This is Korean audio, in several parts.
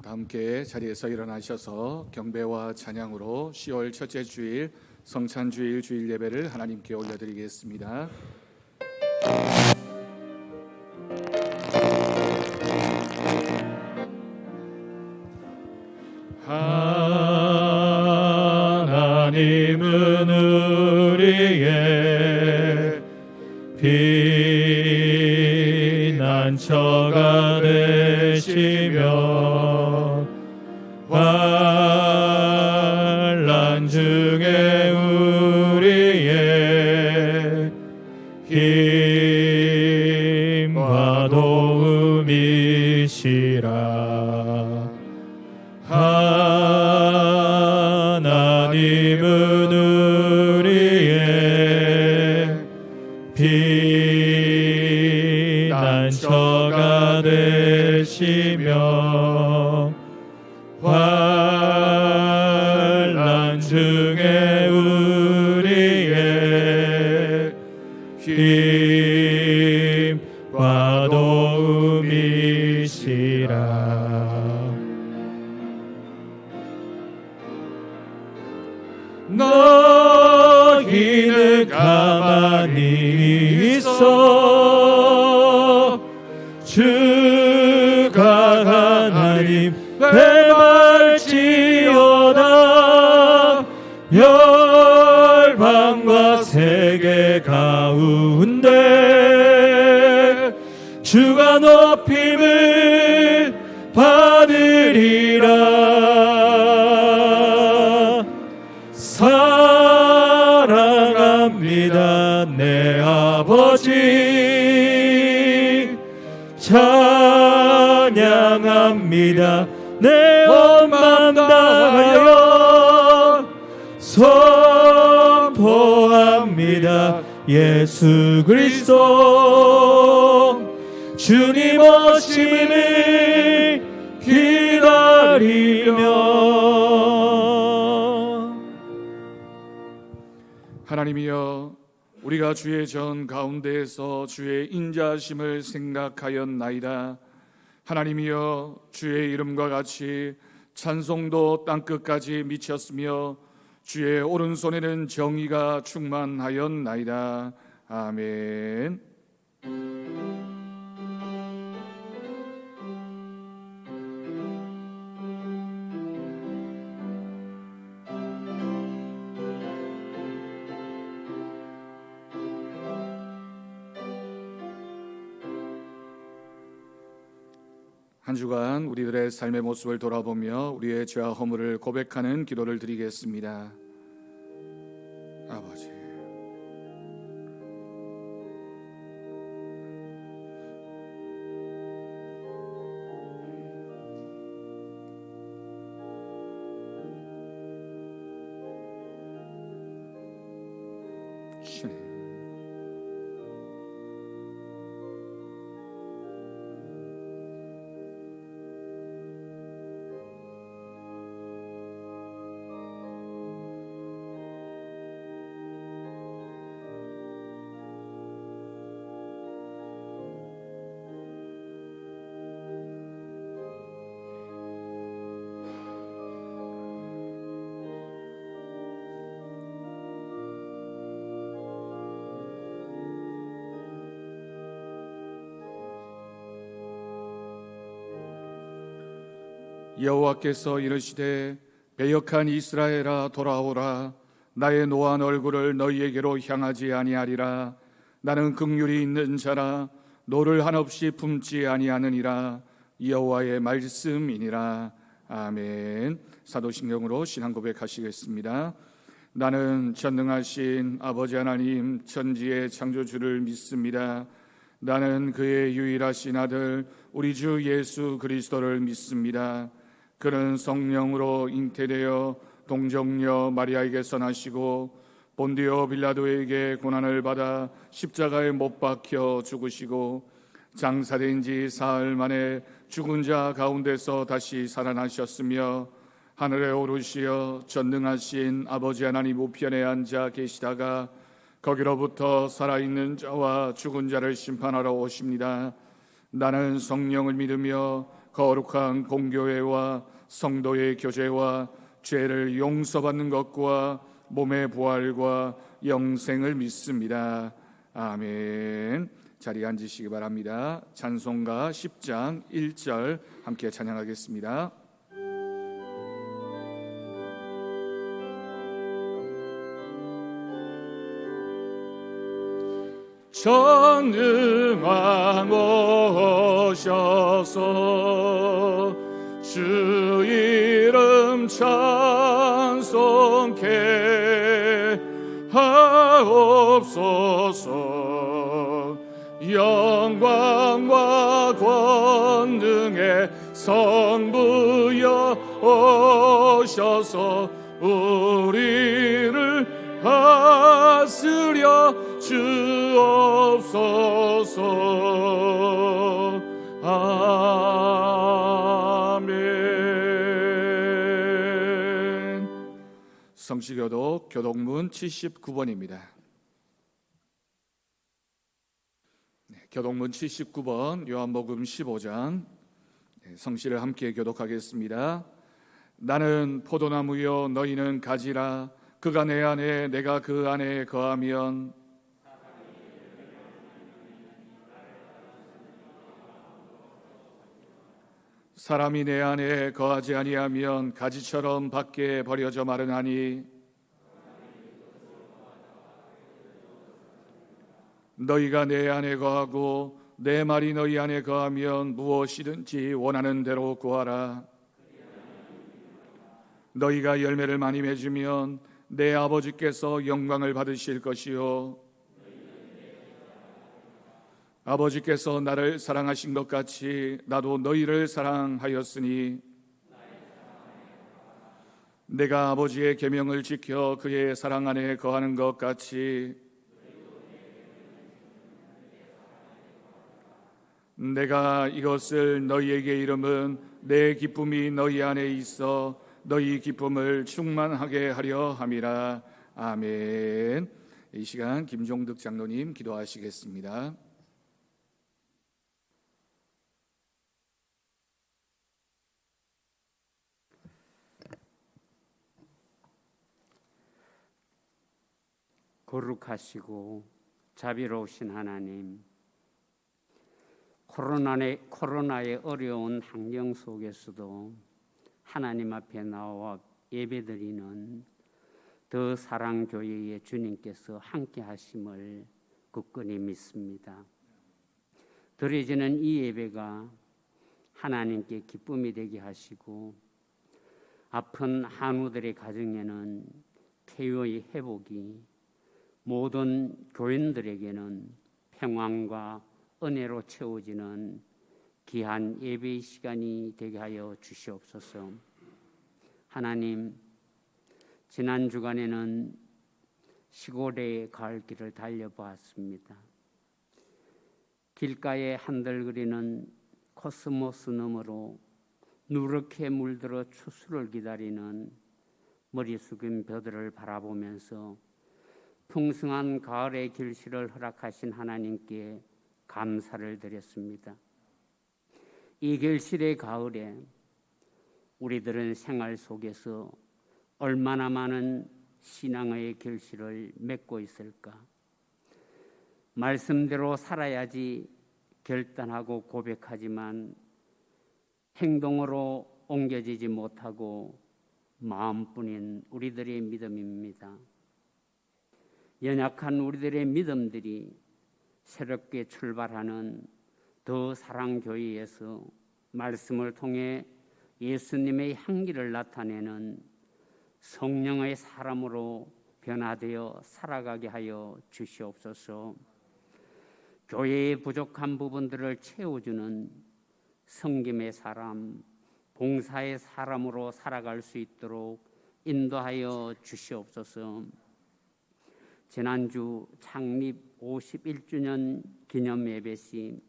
다 함께 자리에서 일어나셔서 경배와 찬양으로 10월 첫째 주일 성찬주일 주일 예배를 하나님께 올려드리겠습니다. 하나님은 우리의 피난처가 되시며 환난 중에 우리의 힘과 도움이시라. 하나님은 우리의 피난처가 되시며 환난 중에 우리의 힘과 도움이시라. 너희는 가만히 있어 주가 하나님 뱀할지어다. 열방과 세계 가운데 주가 높임을 받으리라. 사랑합니다 내 아버지, 찬양합니다 내 온 맘 다하여, 선포합니다 예수 그리스도 주님 오심을 기다리며. 하나님이여, 우리가 주의 전 가운데에서 주의 인자하심을 생각하였나이다. 하나님이여, 주의 이름과 같이 찬송도 땅끝까지 미쳤으며 주의 오른손에는 정의가 충만하였나이다. 아멘. 한 주간 우리들의 삶의 모습을 돌아보며 우리의 죄와 허물을 고백하는 기도를 드리겠습니다. 아버지, 주님, 여호와께서 이르시되 배역한 이스라엘아 돌아오라. 나의 노한 얼굴을 너희에게로 향하지 아니하리라. 나는 긍휼이 있는 자라 노를 한없이 품지 아니하느니라. 여호와의 말씀이니라. 아멘. 사도신경으로 신앙 고백하시겠습니다. 나는 전능하신 아버지 하나님 천지의 창조주를 믿습니다. 나는 그의 유일하신 아들 우리 주 예수 그리스도를 믿습니다. 그는 성령으로 잉태되어 동정녀 마리아에게서 나시고 본디오 빌라도에게 고난을 받아 십자가에 못 박혀 죽으시고 장사된 지 사흘 만에 죽은 자 가운데서 다시 살아나셨으며 하늘에 오르시어 전능하신 아버지 하나님 우편에 앉아 계시다가 거기로부터 살아있는 자와 죽은 자를 심판하러 오십니다. 나는 성령을 믿으며 거룩한 공교회와 성도의 교제와 죄를 용서받는 것과 몸의 부활과 영생을 믿습니다. 아멘. 자리에 앉으시기 바랍니다. 찬송가 10장 1절 함께 찬양하겠습니다. 전능왕 오셔서 주 이름 찬송케 하옵소서. 영광과 권능의 성부여 오셔서 우리를 다스려 주옵소서. 아멘. 성시교독 교독문 79번입니다. 교독문 79번 요한복음 15장 성시를 함께 교독하겠습니다. 나는 포도나무요 너희는 가지라. 그가 내 안에 내가 그 안에 거하면 사람이 내 안에 거하지 아니하면 가지처럼 밖에 버려져 마르나니 너희가 내 안에 거하고 내 말이 너희 안에 거하면 무엇이든지 원하는 대로 구하라. 너희가 열매를 많이 맺으면 내 아버지께서 영광을 받으실 것이요 아버지께서 나를 사랑하신 것 같이 나도 너희를 사랑하였으니 내가 아버지의 계명을 지켜 그의 사랑 안에 거하는 것 같이 내가 이것을 너희에게 이름은 내 기쁨이 너희 안에 있어 너희 기쁨을 충만하게 하려 함이라. 아멘. 이 시간 김종득 장로님 기도하시겠습니다. 거룩하시고 자비로우신 하나님, 코로나의 어려운 환경 속에서도 하나님 앞에 나와 예배드리는 더 사랑교회의 주님께서 함께 하심을 굳건히 믿습니다. 드려지는 이 예배가 하나님께 기쁨이 되게 하시고 아픈 한우들의 가정에는 쾌유의 회복이, 모든 교인들에게는 평안과 은혜로 채워지는 귀한 예배의 시간이 되게 하여 주시옵소서. 하나님, 지난 주간에는 시골의 가을길을 달려보았습니다. 길가에 한들거리는 코스모스 너머로 누렇게 물들어 추수를 기다리는 머리 숙인 벼들을 바라보면서 풍성한 가을의 길실을 허락하신 하나님께 감사를 드렸습니다. 이 결실의 가을에 우리들은 생활 속에서 얼마나 많은 신앙의 결실을 맺고 있을까? 말씀대로 살아야지 결단하고 고백하지만 행동으로 옮겨지지 못하고 마음뿐인 우리들의 믿음입니다. 연약한 우리들의 믿음들이 새롭게 출발하는 더 사랑교회에서 말씀을 통해 예수님의 향기를 나타내는 성령의 사람으로 변화되어 살아가게 하여 주시옵소서. 교회의 부족한 부분들을 채워주는 섬김의 사람, 봉사의 사람으로 살아갈 수 있도록 인도하여 주시옵소서. 지난주 창립 51주년 기념 예배 시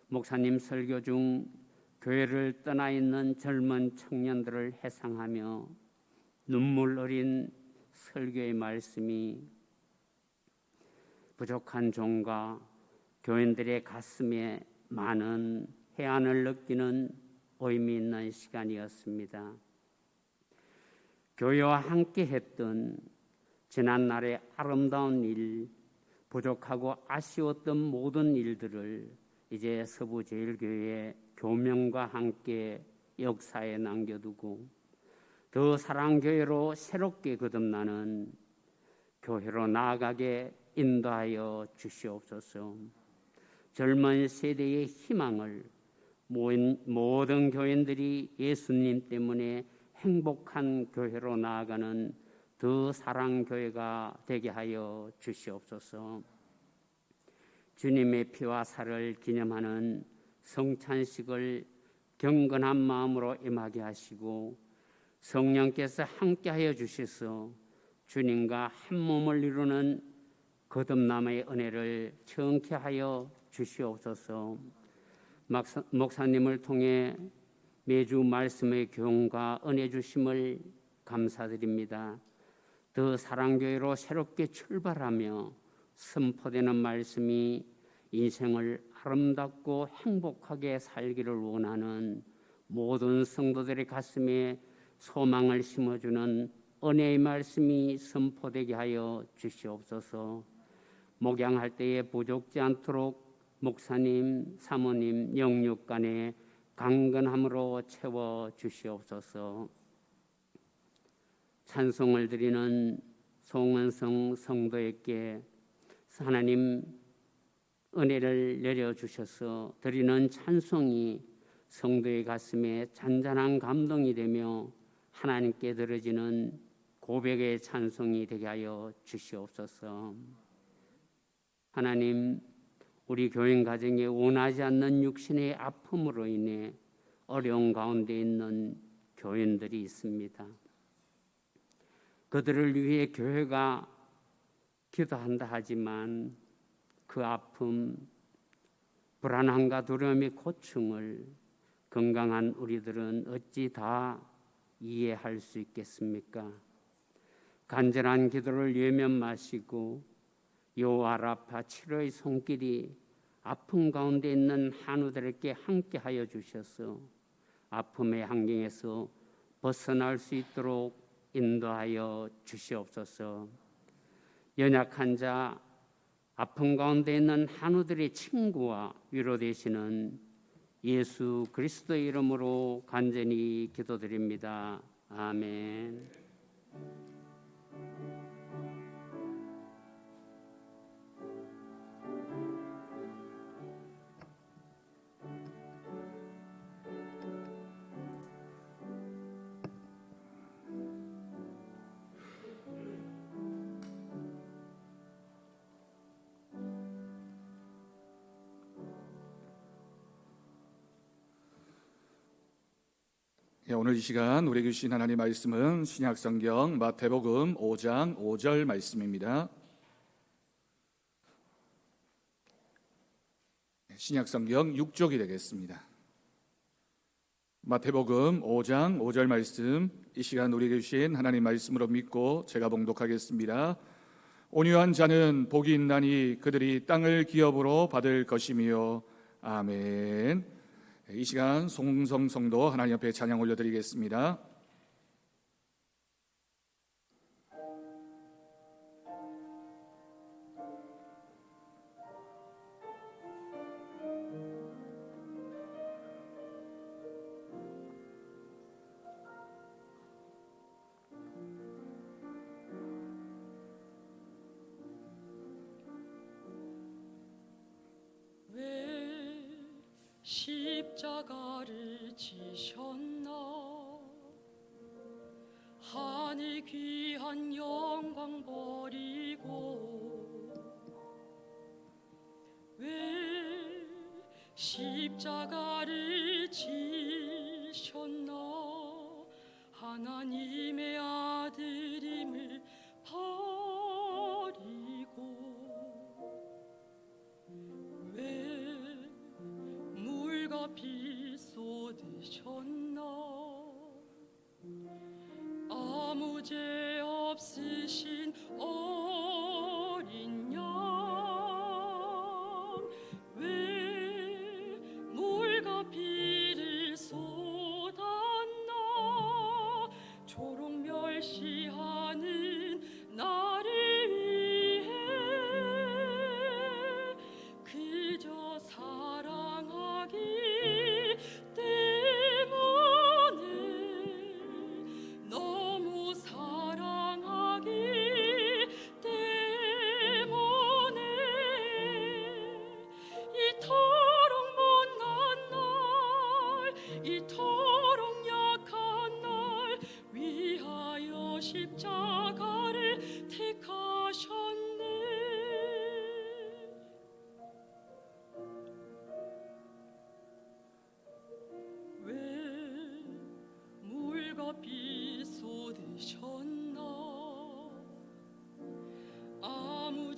목사님 설교 중 교회를 떠나 있는 젊은 청년들을 회상하며 눈물 어린 설교의 말씀이 부족한 종과 교인들의 가슴에 많은 해안을 느끼는 의미 있는 시간이었습니다. 교회와 함께 했던 지난날의 아름다운 일, 부족하고 아쉬웠던 모든 일들을 이제 서부제일교회 교명과 함께 역사에 남겨두고 더 사랑교회로 새롭게 거듭나는 교회로 나아가게 인도하여 주시옵소서. 젊은 세대의 희망을 모든 교인들이 예수님 때문에 행복한 교회로 나아가는 더 사랑교회가 되게 하여 주시옵소서. 주님의 피와 살을 기념하는 성찬식을 경건한 마음으로 임하게 하시고 성령께서 함께하여 주셔서 주님과 한 몸을 이루는 거듭남의 은혜를 청케 하여 주시옵소서. 목사님을 통해 매주 말씀의 교훈과 은혜 주심을 감사드립니다. 더 사랑교회로 새롭게 출발하며 선포되는 말씀이 인생을 아름답고 행복하게 살기를 원하는 모든 성도들의 가슴에 소망을 심어주는 은혜의 말씀이 선포되게 하여 주시옵소서. 목양할 때에 부족지 않도록 목사님, 사모님, 영육간에 강건함으로 채워 주시옵소서. 찬송을 드리는 송은성 성도에게 하나님 은혜를 내려주셔서 드리는 찬송이 성도의 가슴에 잔잔한 감동이 되며 하나님께 들어지는 고백의 찬송이 되게 하여 주시옵소서. 하나님, 우리 교인 가정에 원하지 않는 육신의 아픔으로 인해 어려운 가운데 있는 교인들이 있습니다. 그들을 위해 교회가 기도한다 하지만 그 아픔, 불안함과 두려움의 고충을 건강한 우리들은 어찌 다 이해할 수 있겠습니까? 간절한 기도를 외면 마시고 여호와라파 치료의 손길이 아픔 가운데 있는 한우들에게 함께하여 주셔서 아픔의 환경에서 벗어날 수 있도록 인도하여 주시옵소서. 연약한 자, 아픔 가운데 있는 한우들의 친구와 위로 되시는 예수 그리스도의 이름으로 간절히 기도드립니다. 아멘. 오늘 이 시간 우리에게 주신 하나님의 말씀은 신약성경 마태복음 5장 5절 말씀입니다. 신약성경 6쪽이 되겠습니다. 마태복음 5장 5절 말씀, 이 시간 우리에게 주신 하나님의 말씀으로 믿고 제가 봉독하겠습니다. 온유한 자는 복이 있나니 그들이 땅을 기업으로 받을 것이며. 아멘. 이 시간 송성 성도 하나님 앞에 찬양 올려드리겠습니다. 십자가를 지셨나 하늘 귀한 영광 버리고 왜 십자가를 지셨나 하나님의 아들임을 버리고 왜 물과 피 쏟으셨나 아무 죄 없으신 어린 양 왜 물과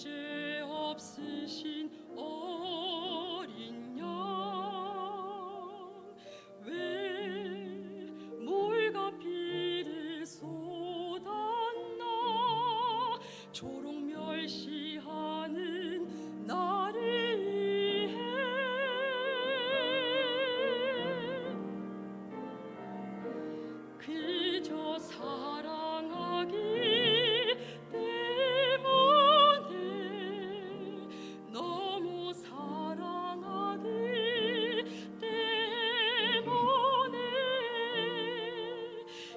무죄 없으신 어린 양 왜 물과 피를 쏟았나 조롱 멸시하는 나를 위해 그저 사랑하기 때문에 너무 사랑하기 때문에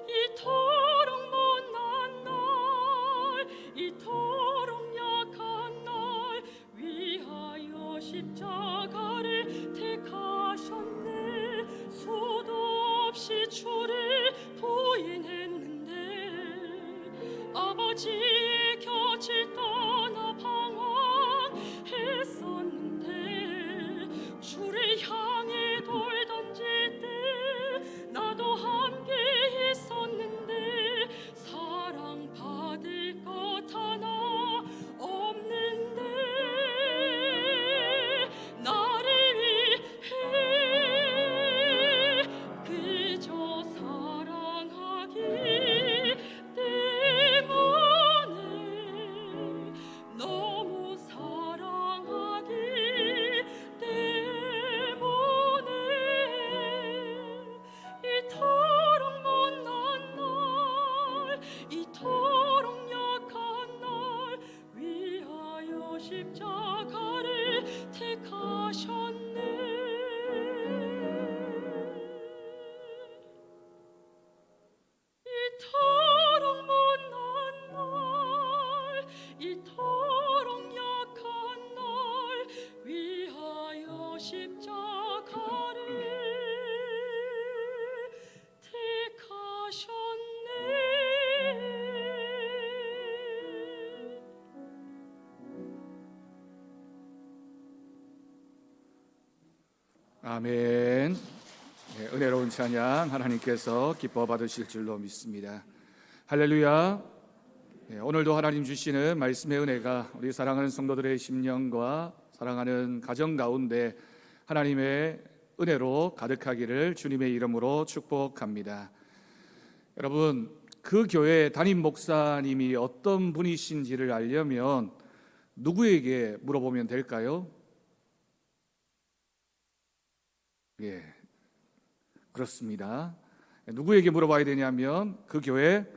이토록 못난 날 이토록 약한 날 위하여 십자가를 택하셨네 수도 없이 주를 부인했는데 아버지의 곁을 떠나 방황했었는데 주를 향해 돌 던질 때 나도 함께 있었는데 사랑받을 것 하나 없는데 나를 위해 그저 사랑하기 때문에 너무 사랑하기 때문에 이토록 못난 날 이토록 약한 날 위하여 십자가를 택하셨네 이토록 못난 날 이토록 약한 날 위하여 십자가를 택하셨네 아멘. 네, 은혜로운 찬양 하나님께서 기뻐 받으실 줄로 믿습니다. 할렐루야. 네, 오늘도 하나님 주시는 말씀의 은혜가 우리 사랑하는 성도들의 심령과 사랑하는 가정 가운데 하나님의 은혜로 가득하기를 주님의 이름으로 축복합니다. 여러분, 그 교회 담임 목사님이 어떤 분이신지를 알려면 누구에게 물어보면 될까요? 예, 그렇습니다. 누구에게 물어봐야 되냐면 그 교회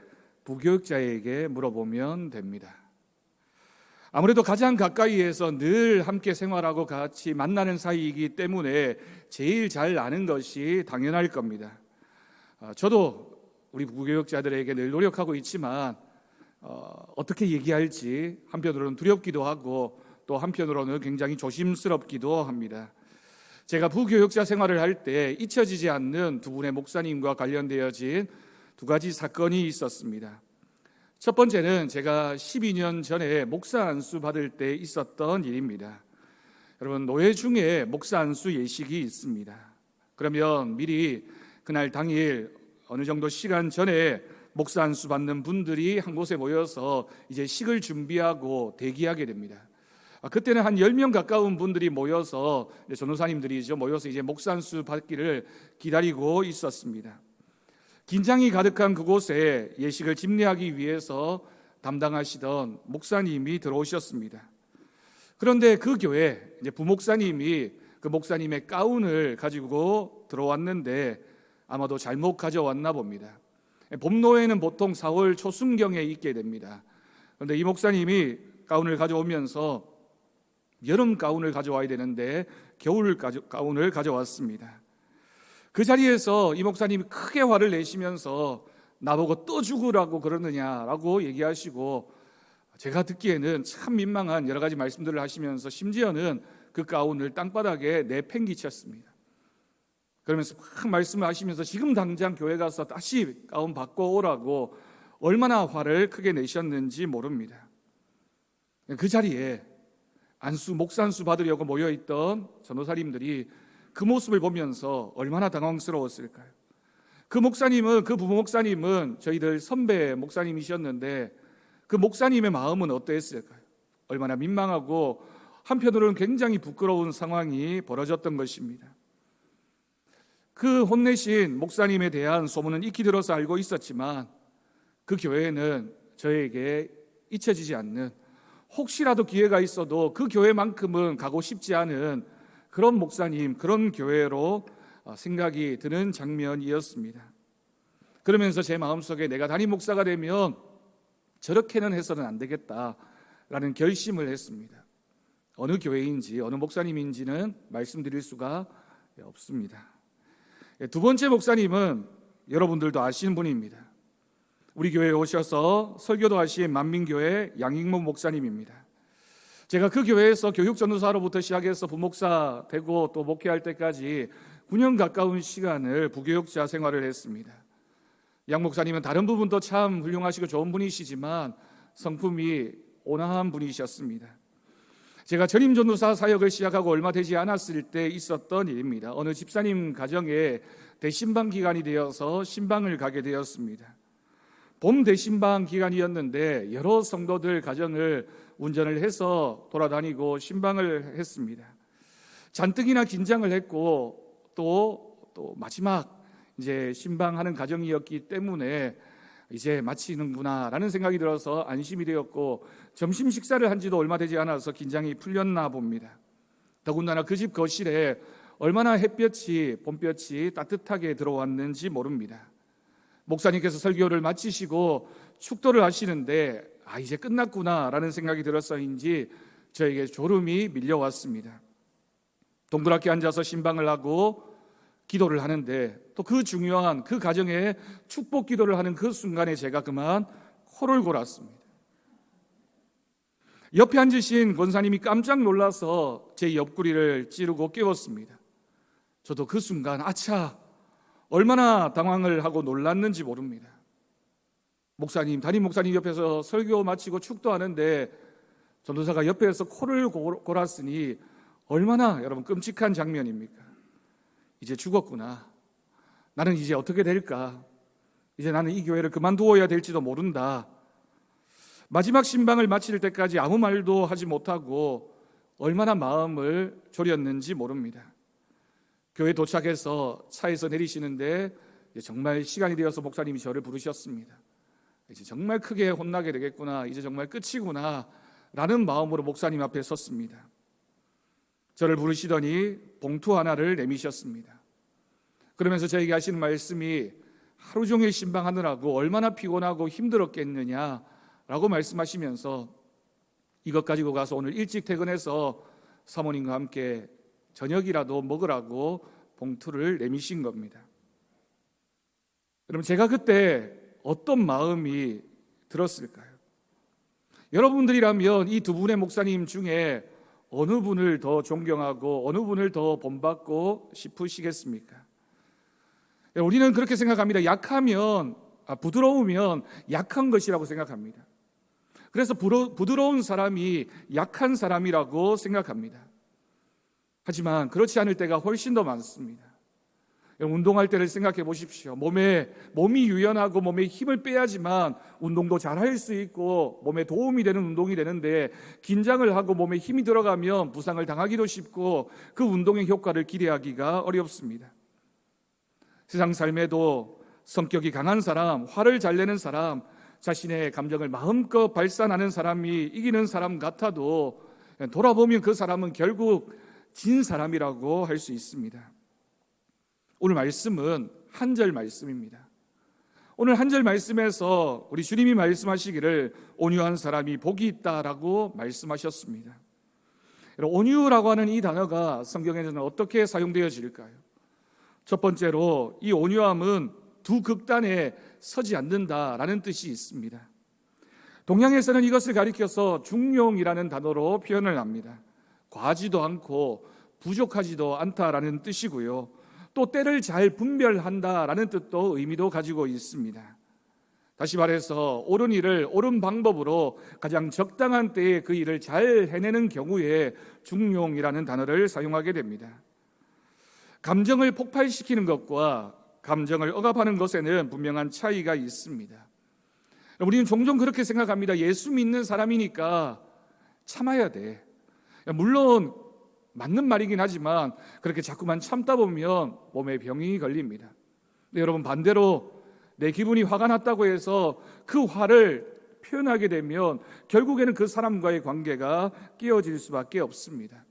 부교육자에게 물어보면 됩니다. 아무래도 가장 가까이에서 늘 함께 생활하고 같이 만나는 사이이기 때문에 제일 잘 아는 것이 당연할 겁니다. 저도 우리 부교육자들에게 늘 노력하고 있지만 어떻게 얘기할지 한편으로는 두렵기도 하고 또 한편으로는 굉장히 조심스럽기도 합니다. 제가 부교육자 생활을 할 때 잊혀지지 않는 두 분의 목사님과 관련되어진 두 가지 사건이 있었습니다. 첫 번째는 제가 12년 전에 목사 안수 받을 때 있었던 일입니다. 여러분, 노예 중에 목사 안수 예식이 있습니다. 그러면 미리 그날 당일 어느 정도 시간 전에 목사 안수 받는 분들이 한 곳에 모여서 이제 식을 준비하고 대기하게 됩니다. 그때는 한 10명 가까운 분들이 모여서 전도사님들이죠. 모여서 이제 목사 안수 받기를 기다리고 있었습니다. 긴장이 가득한 그곳에 예식을 집례하기 위해서 담당하시던 목사님이 들어오셨습니다. 그런데 그 교회 이제 부목사님이 그 목사님의 가운을 가지고 들어왔는데 아마도 잘못 가져왔나 봅니다. 봄노예는 보통 4월 초순경에 있게 됩니다. 그런데 이 목사님이 가운을 가져오면서 여름 가운을 가져와야 되는데 겨울 가운을 가져왔습니다. 그 자리에서 이 목사님이 크게 화를 내시면서 나보고 또 죽으라고 그러느냐라고 얘기하시고, 제가 듣기에는 참 민망한 여러 가지 말씀들을 하시면서 심지어는 그 가운을 땅바닥에 내팽개쳤습니다. 그러면서 막 말씀을 하시면서 지금 당장 교회 가서 다시 가운 바꿔 오라고 얼마나 화를 크게 내셨는지 모릅니다. 그 자리에 목사 안수 받으려고 모여있던 전도사님들이 그 모습을 보면서 얼마나 당황스러웠을까요? 그 부목사님은 저희들 선배 목사님이셨는데 그 목사님의 마음은 어떠했을까요? 얼마나 민망하고 한편으로는 굉장히 부끄러운 상황이 벌어졌던 것입니다. 그 혼내신 목사님에 대한 소문은 익히 들어서 알고 있었지만 그 교회는 저에게 잊혀지지 않는, 혹시라도 기회가 있어도 그 교회만큼은 가고 싶지 않은 그런 목사님, 그런 교회로 생각이 드는 장면이었습니다. 그러면서 제 마음속에 내가 담임 목사가 되면 저렇게는 해서는 안 되겠다라는 결심을 했습니다. 어느 교회인지 어느 목사님인지는 말씀드릴 수가 없습니다. 두 번째 목사님은 여러분들도 아시는 분입니다. 우리 교회에 오셔서 설교도 하신 만민교회 양익목 목사님입니다. 제가 그 교회에서 교육전도사로부터 시작해서 부목사 되고 또 목회할 때까지 9년 가까운 시간을 부교육자 생활을 했습니다. 양 목사님은 다른 부분도 참 훌륭하시고 좋은 분이시지만 성품이 온화한 분이셨습니다. 제가 전임 전도사 사역을 시작하고 얼마 되지 않았을 때 있었던 일입니다. 어느 집사님 가정에 대신방 기간이 되어서 신방을 가게 되었습니다. 봄 대신방 기간이었는데 여러 성도들 가정을 운전을 해서 돌아다니고 신방을 했습니다. 잔뜩이나 긴장을 했고 또 마지막 이제 신방하는 가정이었기 때문에 이제 마치는구나라는 생각이 들어서 안심이 되었고, 점심 식사를 한 지도 얼마 되지 않아서 긴장이 풀렸나 봅니다. 더군다나 그 집 거실에 얼마나 봄볕이 따뜻하게 들어왔는지 모릅니다. 목사님께서 설교를 마치시고 축도를 하시는데 이제 끝났구나라는 생각이 들어서인지 저에게 졸음이 밀려왔습니다. 동그랗게 앉아서 신방을 하고 기도를 하는데, 또 그 중요한 그 가정에 축복 기도를 하는 그 순간에 제가 그만 코를 골았습니다. 옆에 앉으신 권사님이 깜짝 놀라서 제 옆구리를 찌르고 깨웠습니다. 저도 그 순간 아차, 얼마나 당황을 하고 놀랐는지 모릅니다. 담임 목사님 옆에서 설교 마치고 축도하는데 전도사가 옆에서 코를 골았으니 얼마나 여러분 끔찍한 장면입니까? 이제 죽었구나. 나는 이제 어떻게 될까? 이제 나는 이 교회를 그만두어야 될지도 모른다. 마지막 신방을 마칠 때까지 아무 말도 하지 못하고 얼마나 마음을 졸였는지 모릅니다. 교회 도착해서 차에서 내리시는데 정말 시간이 되어서 목사님이 저를 부르셨습니다. 이제 정말 크게 혼나게 되겠구나, 이제 정말 끝이구나 라는 마음으로 목사님 앞에 섰습니다. 저를 부르시더니 봉투 하나를 내미셨습니다. 그러면서 저에게 하시는 말씀이 하루 종일 신방하느라고 얼마나 피곤하고 힘들었겠느냐라고 말씀하시면서 이것 가지고 가서 오늘 일찍 퇴근해서 사모님과 함께 저녁이라도 먹으라고 봉투를 내미신 겁니다. 여러분, 제가 그때 어떤 마음이 들었을까요? 여러분들이라면 이 두 분의 목사님 중에 어느 분을 더 존경하고 어느 분을 더 본받고 싶으시겠습니까? 우리는 그렇게 생각합니다. 부드러우면 약한 것이라고 생각합니다. 그래서 부드러운 사람이 약한 사람이라고 생각합니다. 하지만 그렇지 않을 때가 훨씬 더 많습니다. 운동할 때를 생각해 보십시오. 몸이 유연하고 몸에 힘을 빼야지만 운동도 잘할 수 있고 몸에 도움이 되는 운동이 되는데, 긴장을 하고 몸에 힘이 들어가면 부상을 당하기도 쉽고 그 운동의 효과를 기대하기가 어렵습니다. 세상 삶에도 성격이 강한 사람, 화를 잘 내는 사람, 자신의 감정을 마음껏 발산하는 사람이 이기는 사람 같아도 돌아보면 그 사람은 결국 진 사람이라고 할 수 있습니다. 오늘 말씀은 한 절 말씀입니다. 오늘 한 절 말씀에서 우리 주님이 말씀하시기를 온유한 사람이 복이 있다라고 말씀하셨습니다. 온유라고 하는 이 단어가 성경에는 어떻게 사용되어질까요? 첫 번째로 이 온유함은 두 극단에 서지 않는다라는 뜻이 있습니다. 동양에서는 이것을 가리켜서 중용이라는 단어로 표현을 합니다. 과하지도 않고 부족하지도 않다라는 뜻이고요. 또 때를 잘 분별한다라는 뜻도 의미도 가지고 있습니다. 다시 말해서 옳은 일을 옳은 방법으로 가장 적당한 때에 그 일을 잘 해내는 경우에 중용이라는 단어를 사용하게 됩니다. 감정을 폭발시키는 것과 감정을 억압하는 것에는 분명한 차이가 있습니다. 우리는 종종 그렇게 생각합니다. 예수 믿는 사람이니까 참아야 돼. 물론 맞는 말이긴 하지만 그렇게 자꾸만 참다 보면 몸에 병이 걸립니다. 근데 여러분, 반대로 내 기분이 화가 났다고 해서 그 화를 표현하게 되면 결국에는 그 사람과의 관계가 깨어질 수밖에 없습니다.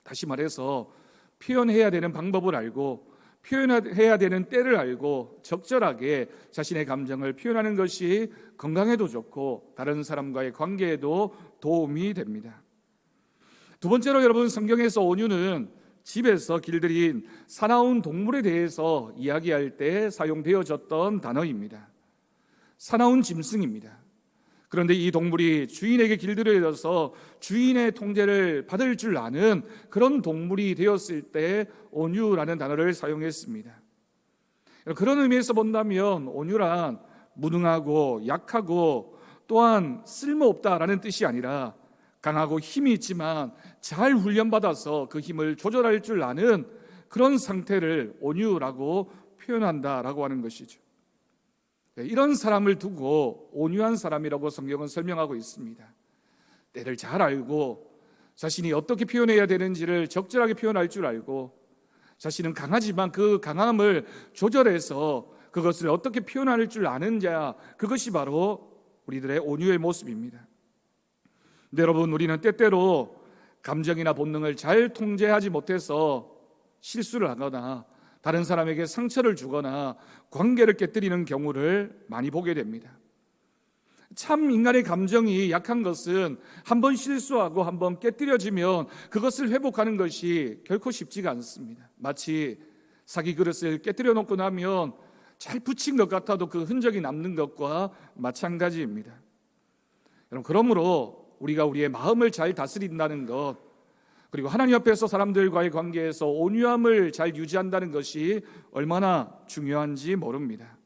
다시 말해서 표현해야 되는 방법을 알고 표현해야 되는 때를 알고 적절하게 자신의 감정을 표현하는 것이 건강에도 좋고 다른 사람과의 관계에도 도움이 됩니다. 두 번째로 여러분, 성경에서 온유는 집에서 길들인 사나운 동물에 대해서 이야기할 때 사용되어졌던 단어입니다. 사나운 짐승입니다. 그런데 이 동물이 주인에게 길들여져서 주인의 통제를 받을 줄 아는 그런 동물이 되었을 때 온유라는 단어를 사용했습니다. 그런 의미에서 본다면 온유란 무능하고 약하고 또한 쓸모없다라는 뜻이 아니라 강하고 힘이 있지만 잘 훈련받아서 그 힘을 조절할 줄 아는 그런 상태를 온유라고 표현한다라고 하는 것이죠. 이런 사람을 두고 온유한 사람이라고 성경은 설명하고 있습니다. 때를 잘 알고 자신이 어떻게 표현해야 되는지를 적절하게 표현할 줄 알고 자신은 강하지만 그 강함을 조절해서 그것을 어떻게 표현할 줄 아는 자, 그것이 바로 우리들의 온유의 모습입니다. 근데 여러분, 우리는 때때로 감정이나 본능을 잘 통제하지 못해서 실수를 하거나 다른 사람에게 상처를 주거나 관계를 깨뜨리는 경우를 많이 보게 됩니다. 참 인간의 감정이 약한 것은 한번 실수하고 한번 깨뜨려지면 그것을 회복하는 것이 결코 쉽지가 않습니다. 마치 사기 그릇을 깨뜨려 놓고 나면 잘 붙인 것 같아도 그 흔적이 남는 것과 마찬가지입니다. 여러분, 그러므로 우리가 우리의 마음을 잘 다스린다는 것, 그리고 하나님 앞에서 사람들과의 관계에서 온유함을 잘 유지한다는 것이 얼마나 중요한지 모릅니다.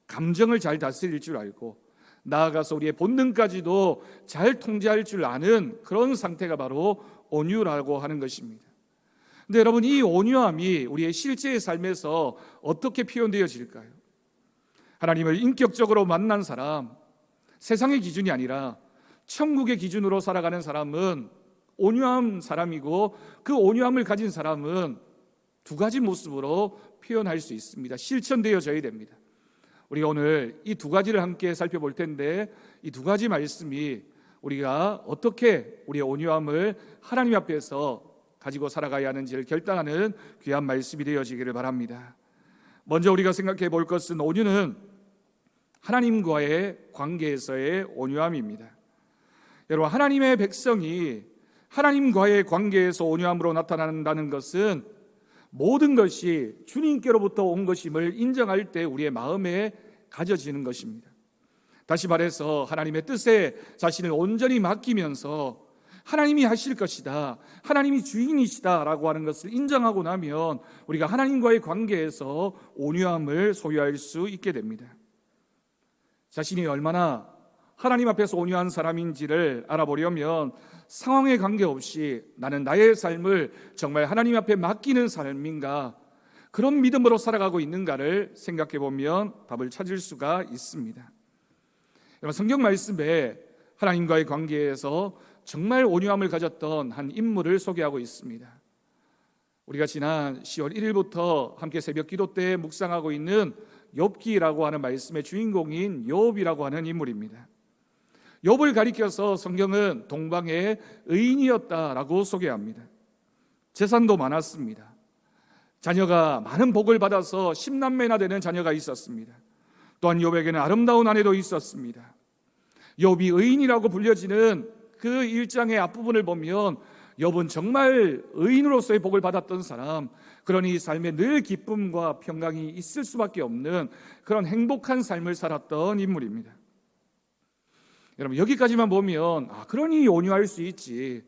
감정을 잘 다스릴 줄 알고 나아가서 우리의 본능까지도 잘 통제할 줄 아는 그런 상태가 바로 온유라고 하는 것입니다. 근데 여러분, 이 온유함이 우리의 실제의 삶에서 어떻게 표현되어질까요? 하나님을 인격적으로 만난 사람, 세상의 기준이 아니라 천국의 기준으로 살아가는 사람은 온유한 사람이고, 그 온유함을 가진 사람은 두 가지 모습으로 표현할 수 있습니다. 실천되어져야 됩니다. 우리가 오늘 이 두 가지를 함께 살펴볼 텐데, 이 두 가지 말씀이 우리가 어떻게 우리의 온유함을 하나님 앞에서 가지고 살아가야 하는지를 결단하는 귀한 말씀이 되어지기를 바랍니다. 먼저 우리가 생각해 볼 것은, 온유는 하나님과의 관계에서의 온유함입니다. 여러분, 하나님의 백성이 하나님과의 관계에서 온유함으로 나타난다는 것은 모든 것이 주님께로부터 온 것임을 인정할 때 우리의 마음에 가져지는 것입니다. 다시 말해서 하나님의 뜻에 자신을 온전히 맡기면서 하나님이 하실 것이다, 하나님이 주인이시다 라고 하는 것을 인정하고 나면 우리가 하나님과의 관계에서 온유함을 소유할 수 있게 됩니다. 자신이 얼마나 하나님 앞에서 온유한 사람인지를 알아보려면 상황에 관계없이 나는 나의 삶을 정말 하나님 앞에 맡기는 삶인가, 그런 믿음으로 살아가고 있는가를 생각해 보면 답을 찾을 수가 있습니다. 여러분, 성경 말씀에 하나님과의 관계에서 정말 온유함을 가졌던 한 인물을 소개하고 있습니다. 우리가 지난 10월 1일부터 함께 새벽 기도 때 묵상하고 있는 욥기라고 하는 말씀의 주인공인 욥이라고 하는 인물입니다. 욥을 가리켜서 성경은 동방의 의인이었다라고 소개합니다. 재산도 많았습니다. 자녀가 많은 복을 받아서 10남매나 되는 자녀가 있었습니다. 또한 욥에게는 아름다운 아내도 있었습니다. 욥이 의인이라고 불려지는 그 1장의 앞부분을 보면 욥은 정말 의인으로서의 복을 받았던 사람, 그러니 삶에 늘 기쁨과 평강이 있을 수밖에 없는 그런 행복한 삶을 살았던 인물입니다. 여러분, 여기까지만 보면 그러니 온유할 수 있지,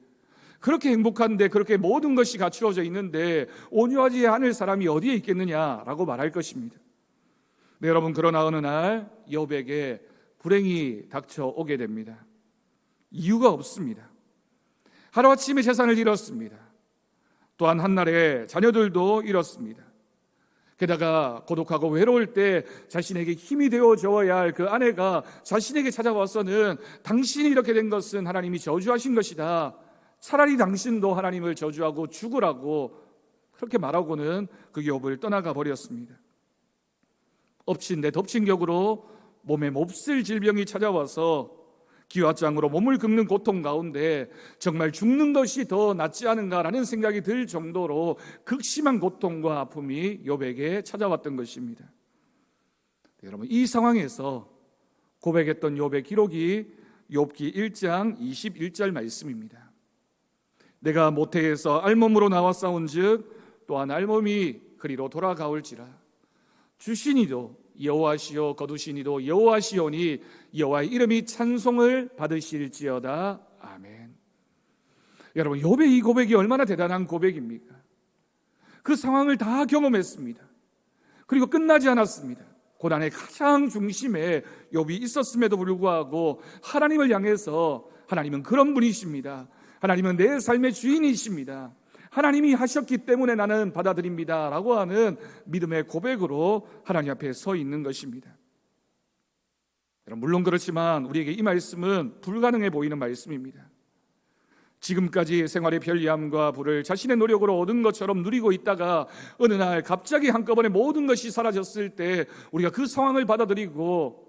그렇게 행복한데, 그렇게 모든 것이 갖추어져 있는데 온유하지 않을 사람이 어디에 있겠느냐라고 말할 것입니다. 네, 여러분, 그러나 어느 날 욥에게 불행이 닥쳐오게 됩니다. 이유가 없습니다. 하루아침에 재산을 잃었습니다. 또한 한날에 자녀들도 잃었습니다. 게다가 고독하고 외로울 때 자신에게 힘이 되어줘야 할 그 아내가 자신에게 찾아와서는 당신이 이렇게 된 것은 하나님이 저주하신 것이다. 차라리 당신도 하나님을 저주하고 죽으라고 그렇게 말하고는 그 욥을 떠나가 버렸습니다. 엎친 데 덮친 격으로 몸에 몹쓸 질병이 찾아와서 기와장으로 몸을 긁는 고통 가운데 정말 죽는 것이 더 낫지 않은가라는 생각이 들 정도로 극심한 고통과 아픔이 욥에게 찾아왔던 것입니다. 여러분, 이 상황에서 고백했던 욥의 기록이 욥기 1장 21절 말씀입니다. 내가 모태에서 알몸으로 나와 싸운즉 또한 알몸이 그리로 돌아가올지라. 주시니도 여호와시오 거두시니도 여호와시오니 여호와의 이름이 찬송을 받으실지어다. 아멘. 여러분, 욥의 이 고백이 얼마나 대단한 고백입니까? 그 상황을 다 경험했습니다. 그리고 끝나지 않았습니다. 고난의 가장 중심에 욥이 있었음에도 불구하고 하나님을 향해서 하나님은 그런 분이십니다. 하나님은 내 삶의 주인이십니다. 하나님이 하셨기 때문에 나는 받아들입니다 라고 하는 믿음의 고백으로 하나님 앞에 서 있는 것입니다. 물론 그렇지만 우리에게 이 말씀은 불가능해 보이는 말씀입니다. 지금까지 생활의 편리함과 부를 자신의 노력으로 얻은 것처럼 누리고 있다가 어느 날 갑자기 한꺼번에 모든 것이 사라졌을 때 우리가 그 상황을 받아들이고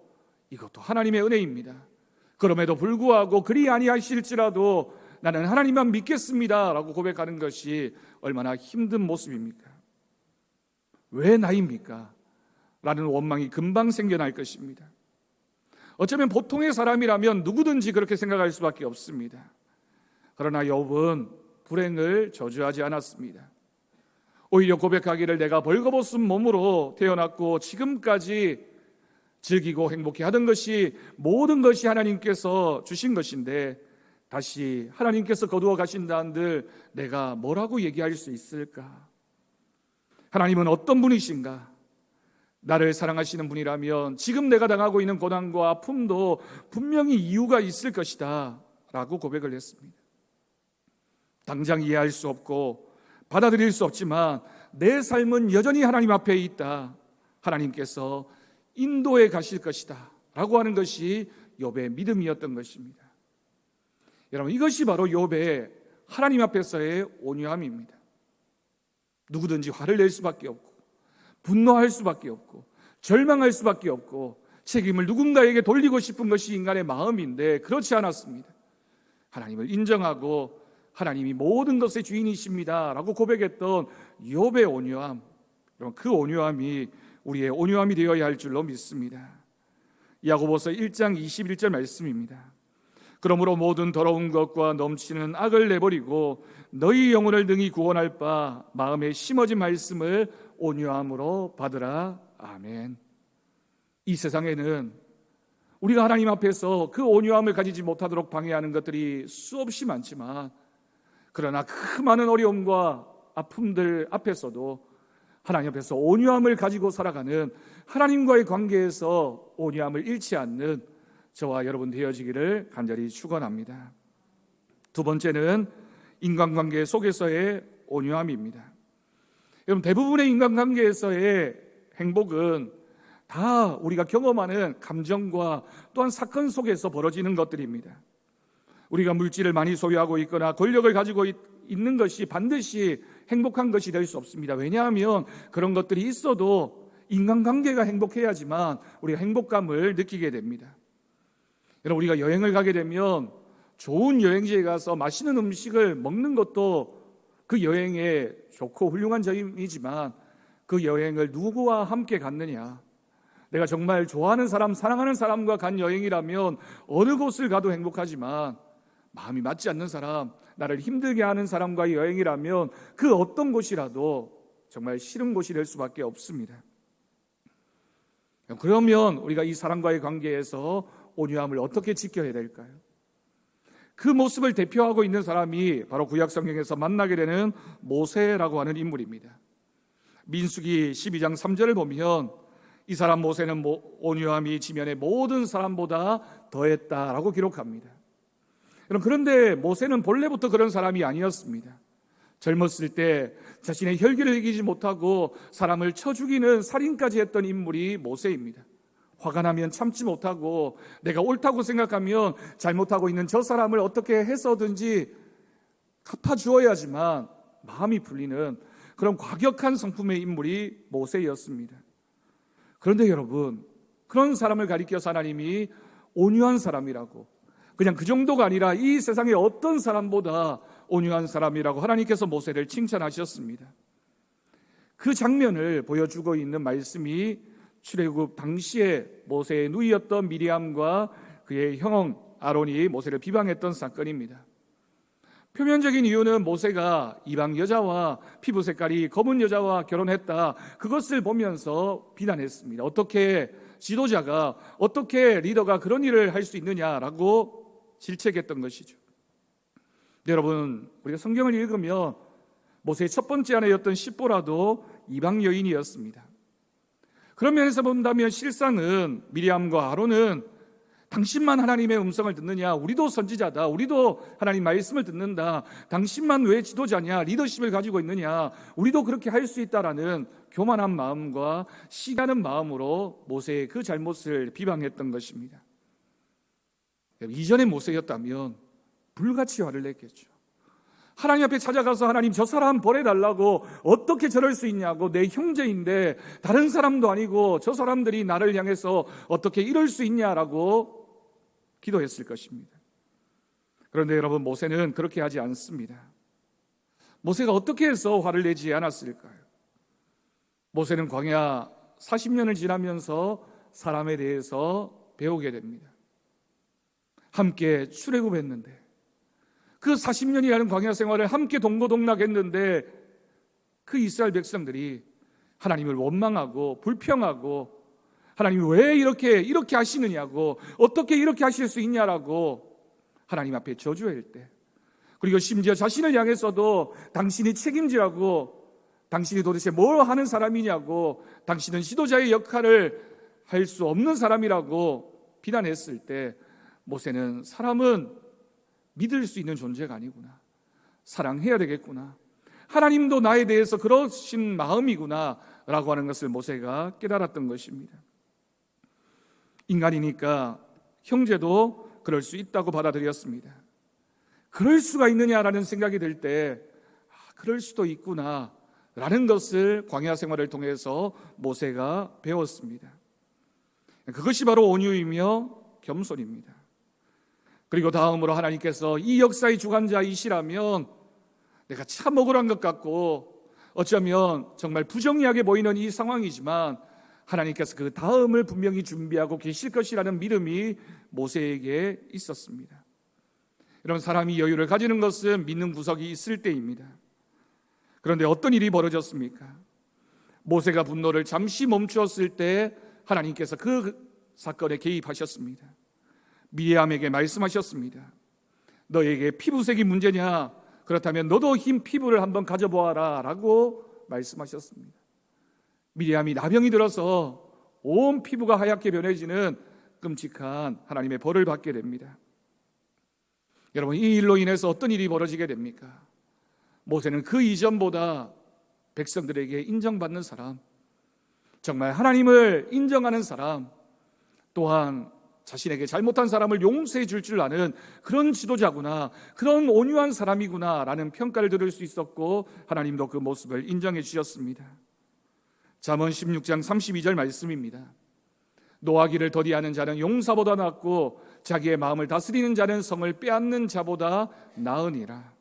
이것도 하나님의 은혜입니다. 그럼에도 불구하고 그리 아니하실지라도 나는 하나님만 믿겠습니다 라고 고백하는 것이 얼마나 힘든 모습입니까? 왜 나입니까? 라는 원망이 금방 생겨날 것입니다. 어쩌면 보통의 사람이라면 누구든지 그렇게 생각할 수밖에 없습니다. 그러나 욥은 불행을 저주하지 않았습니다. 오히려 고백하기를 내가 벌거벗은 몸으로 태어났고 지금까지 즐기고 행복해 하던 것이 모든 것이 하나님께서 주신 것인데 다시 하나님께서 거두어 가신다 한들 내가 뭐라고 얘기할 수 있을까? 하나님은 어떤 분이신가? 나를 사랑하시는 분이라면 지금 내가 당하고 있는 고난과 아픔도 분명히 이유가 있을 것이다 라고 고백을 했습니다. 당장 이해할 수 없고 받아들일 수 없지만 내 삶은 여전히 하나님 앞에 있다. 하나님께서 인도해 가실 것이다 라고 하는 것이 욥의 믿음이었던 것입니다. 여러분, 이것이 바로 욥의 하나님 앞에서의 온유함입니다. 누구든지 화를 낼 수밖에 없고 분노할 수밖에 없고 절망할 수밖에 없고 책임을 누군가에게 돌리고 싶은 것이 인간의 마음인데 그렇지 않았습니다. 하나님을 인정하고 하나님이 모든 것의 주인이십니다 라고 고백했던 욥의 온유함, 그 온유함이 우리의 온유함이 되어야 할 줄로 믿습니다. 야고보서 1장 21절 말씀입니다. 그러므로 모든 더러운 것과 넘치는 악을 내버리고 너희 영혼을 능히 구원할 바 마음에 심어진 말씀을 온유함으로 받으라. 아멘. 이 세상에는 우리가 하나님 앞에서 그 온유함을 가지지 못하도록 방해하는 것들이 수없이 많지만 그러나 그 많은 어려움과 아픔들 앞에서도 하나님 앞에서 온유함을 가지고 살아가는 하나님과의 관계에서 온유함을 잃지 않는 저와 여러분 되어지기를 간절히 축원합니다. 두 번째는 인간관계 속에서의 온유함입니다. 여러분, 대부분의 인간관계에서의 행복은 다 우리가 경험하는 감정과 또한 사건 속에서 벌어지는 것들입니다. 우리가 물질을 많이 소유하고 있거나 권력을 가지고 있는 것이 반드시 행복한 것이 될 수 없습니다. 왜냐하면 그런 것들이 있어도 인간관계가 행복해야지만 우리가 행복감을 느끼게 됩니다. 여러분, 우리가 여행을 가게 되면 좋은 여행지에 가서 맛있는 음식을 먹는 것도 그 여행의 좋고 훌륭한 점이지만 그 여행을 누구와 함께 갔느냐, 내가 정말 좋아하는 사람, 사랑하는 사람과 간 여행이라면 어느 곳을 가도 행복하지만 마음이 맞지 않는 사람, 나를 힘들게 하는 사람과의 여행이라면 그 어떤 곳이라도 정말 싫은 곳이 될 수밖에 없습니다. 그러면 우리가 이 사람과의 관계에서 온유함을 어떻게 지켜야 될까요? 그 모습을 대표하고 있는 사람이 바로 구약 성경에서 만나게 되는 모세라고 하는 인물입니다. 민수기 12장 3절을 보면 이 사람 모세는 온유함이 지면의 모든 사람보다 더했다라고 기록합니다. 그런데 모세는 본래부터 그런 사람이 아니었습니다. 젊었을 때 자신의 혈기를 이기지 못하고 사람을 쳐 죽이는 살인까지 했던 인물이 모세입니다. 화가 나면 참지 못하고 내가 옳다고 생각하면 잘못하고 있는 저 사람을 어떻게 해서든지 갚아주어야지만 마음이 풀리는 그런 과격한 성품의 인물이 모세였습니다. 그런데 여러분, 그런 사람을 가리켜서 하나님이 온유한 사람이라고, 그냥 그 정도가 아니라 이 세상의 어떤 사람보다 온유한 사람이라고 하나님께서 모세를 칭찬하셨습니다. 그 장면을 보여주고 있는 말씀이 출애굽 당시에 모세의 누이였던 미리암과 그의 형 아론이 모세를 비방했던 사건입니다. 표면적인 이유는 모세가 이방 여자와 피부 색깔이 검은 여자와 결혼했다, 그것을 보면서 비난했습니다. 어떻게 지도자가, 어떻게 리더가 그런 일을 할 수 있느냐라고 질책했던 것이죠. 여러분, 우리가 성경을 읽으면 모세의 첫 번째 아내였던 십보라도 이방 여인이었습니다. 그런 면에서 본다면 실상은 미리암과 아론은 당신만 하나님의 음성을 듣느냐, 우리도 선지자다, 우리도 하나님 말씀을 듣는다, 당신만 왜 지도자냐, 리더십을 가지고 있느냐, 우리도 그렇게 할 수 있다라는 교만한 마음과 시기하는 마음으로 모세의 그 잘못을 비방했던 것입니다. 이전의 모세였다면 불같이 화를 냈겠죠. 하나님 앞에 찾아가서 하나님, 저 사람 보내달라고, 어떻게 저럴 수 있냐고, 내 형제인데 다른 사람도 아니고 저 사람들이 나를 향해서 어떻게 이럴 수 있냐라고 기도했을 것입니다. 그런데 여러분, 모세는 그렇게 하지 않습니다. 모세가 어떻게 해서 화를 내지 않았을까요? 모세는 광야 40년을 지나면서 사람에 대해서 배우게 됩니다. 함께 출애굽했는데, 그 40년이라는 광야 생활을 함께 동고동락했는데 그 이스라엘 백성들이 하나님을 원망하고 불평하고, 하나님이 왜 이렇게 하시느냐고, 어떻게 이렇게 하실 수 있냐라고 하나님 앞에 저주할 때, 그리고 심지어 자신을 향해서도 당신이 책임지라고, 당신이 도대체 뭘 하는 사람이냐고, 당신은 지도자의 역할을 할 수 없는 사람이라고 비난했을 때, 모세는 사람은 믿을 수 있는 존재가 아니구나, 사랑해야 되겠구나, 하나님도 나에 대해서 그러신 마음이구나 라고 하는 것을 모세가 깨달았던 것입니다. 인간이니까 형제도 그럴 수 있다고 받아들였습니다. 그럴 수가 있느냐라는 생각이 들 때, 그럴 수도 있구나 라는 것을 광야 생활을 통해서 모세가 배웠습니다. 그것이 바로 온유이며 겸손입니다. 그리고 다음으로 하나님께서 이 역사의 주관자이시라면 내가 참 억울한 것 같고 어쩌면 정말 부정의하게 보이는 이 상황이지만 하나님께서 그 다음을 분명히 준비하고 계실 것이라는 믿음이 모세에게 있었습니다. 이런 사람이 여유를 가지는 것은 믿는 구석이 있을 때입니다. 그런데 어떤 일이 벌어졌습니까? 모세가 분노를 잠시 멈추었을 때 하나님께서 그 사건에 개입하셨습니다. 미리암에게 말씀하셨습니다. 너에게 피부색이 문제냐? 그렇다면 너도 흰 피부를 한번 가져보아라 라고 말씀하셨습니다. 미리암이 나병이 들어서 온 피부가 하얗게 변해지는 끔찍한 하나님의 벌을 받게 됩니다. 여러분, 이 일로 인해서 어떤 일이 벌어지게 됩니까? 모세는 그 이전보다 백성들에게 인정받는 사람, 정말 하나님을 인정하는 사람, 또한 자신에게 잘못한 사람을 용서해 줄 아는 그런 지도자구나, 그런 온유한 사람이구나 라는 평가를 들을 수 있었고, 하나님도 그 모습을 인정해 주셨습니다. 잠언 16장 32절 말씀입니다. 노하기를 더디하는 자는 용사보다 낫고 자기의 마음을 다스리는 자는 성을 빼앗는 자보다 나으니라.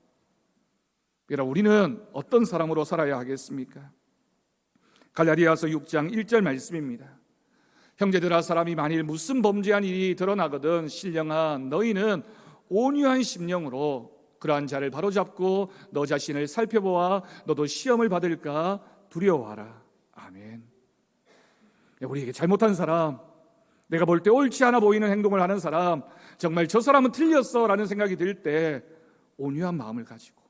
여러분, 우리는 어떤 사람으로 살아야 하겠습니까? 갈라디아서 6장 1절 말씀입니다. 형제들아, 사람이 만일 무슨 범죄한 일이 드러나거든 신령아, 너희는 온유한 심령으로 그러한 자를 바로잡고 너 자신을 살펴보아 너도 시험을 받을까 두려워하라. 아멘. 우리에게 잘못한 사람, 내가 볼 때 옳지 않아 보이는 행동을 하는 사람, 정말 저 사람은 틀렸어 라는 생각이 들 때 온유한 마음을 가지고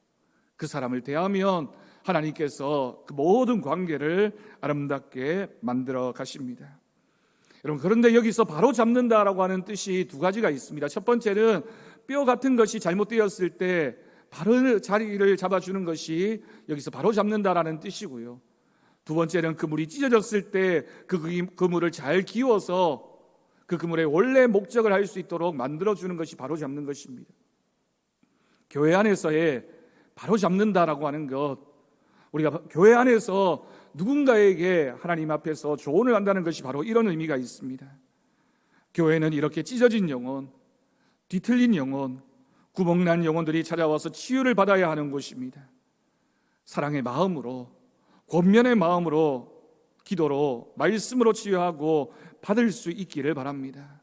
그 사람을 대하면 하나님께서 그 모든 관계를 아름답게 만들어 가십니다. 여러분, 그런데 여기서 바로 잡는다라고 하는 뜻이 두 가지가 있습니다. 첫 번째는 뼈 같은 것이 잘못되었을 때 바로 자리를 잡아주는 것이 여기서 바로 잡는다라는 뜻이고요. 두 번째는 그물이 찢어졌을 때 그 그물을 잘 기워서 그 그물의 원래 목적을 할 수 있도록 만들어주는 것이 바로 잡는 것입니다. 교회 안에서의 바로 잡는다라고 하는 것, 우리가 교회 안에서 누군가에게 하나님 앞에서 조언을 한다는 것이 바로 이런 의미가 있습니다. 교회는 이렇게 찢어진 영혼, 뒤틀린 영혼, 구멍난 영혼들이 찾아와서 치유를 받아야 하는 곳입니다. 사랑의 마음으로, 권면의 마음으로, 기도로, 말씀으로 치유하고 받을 수 있기를 바랍니다.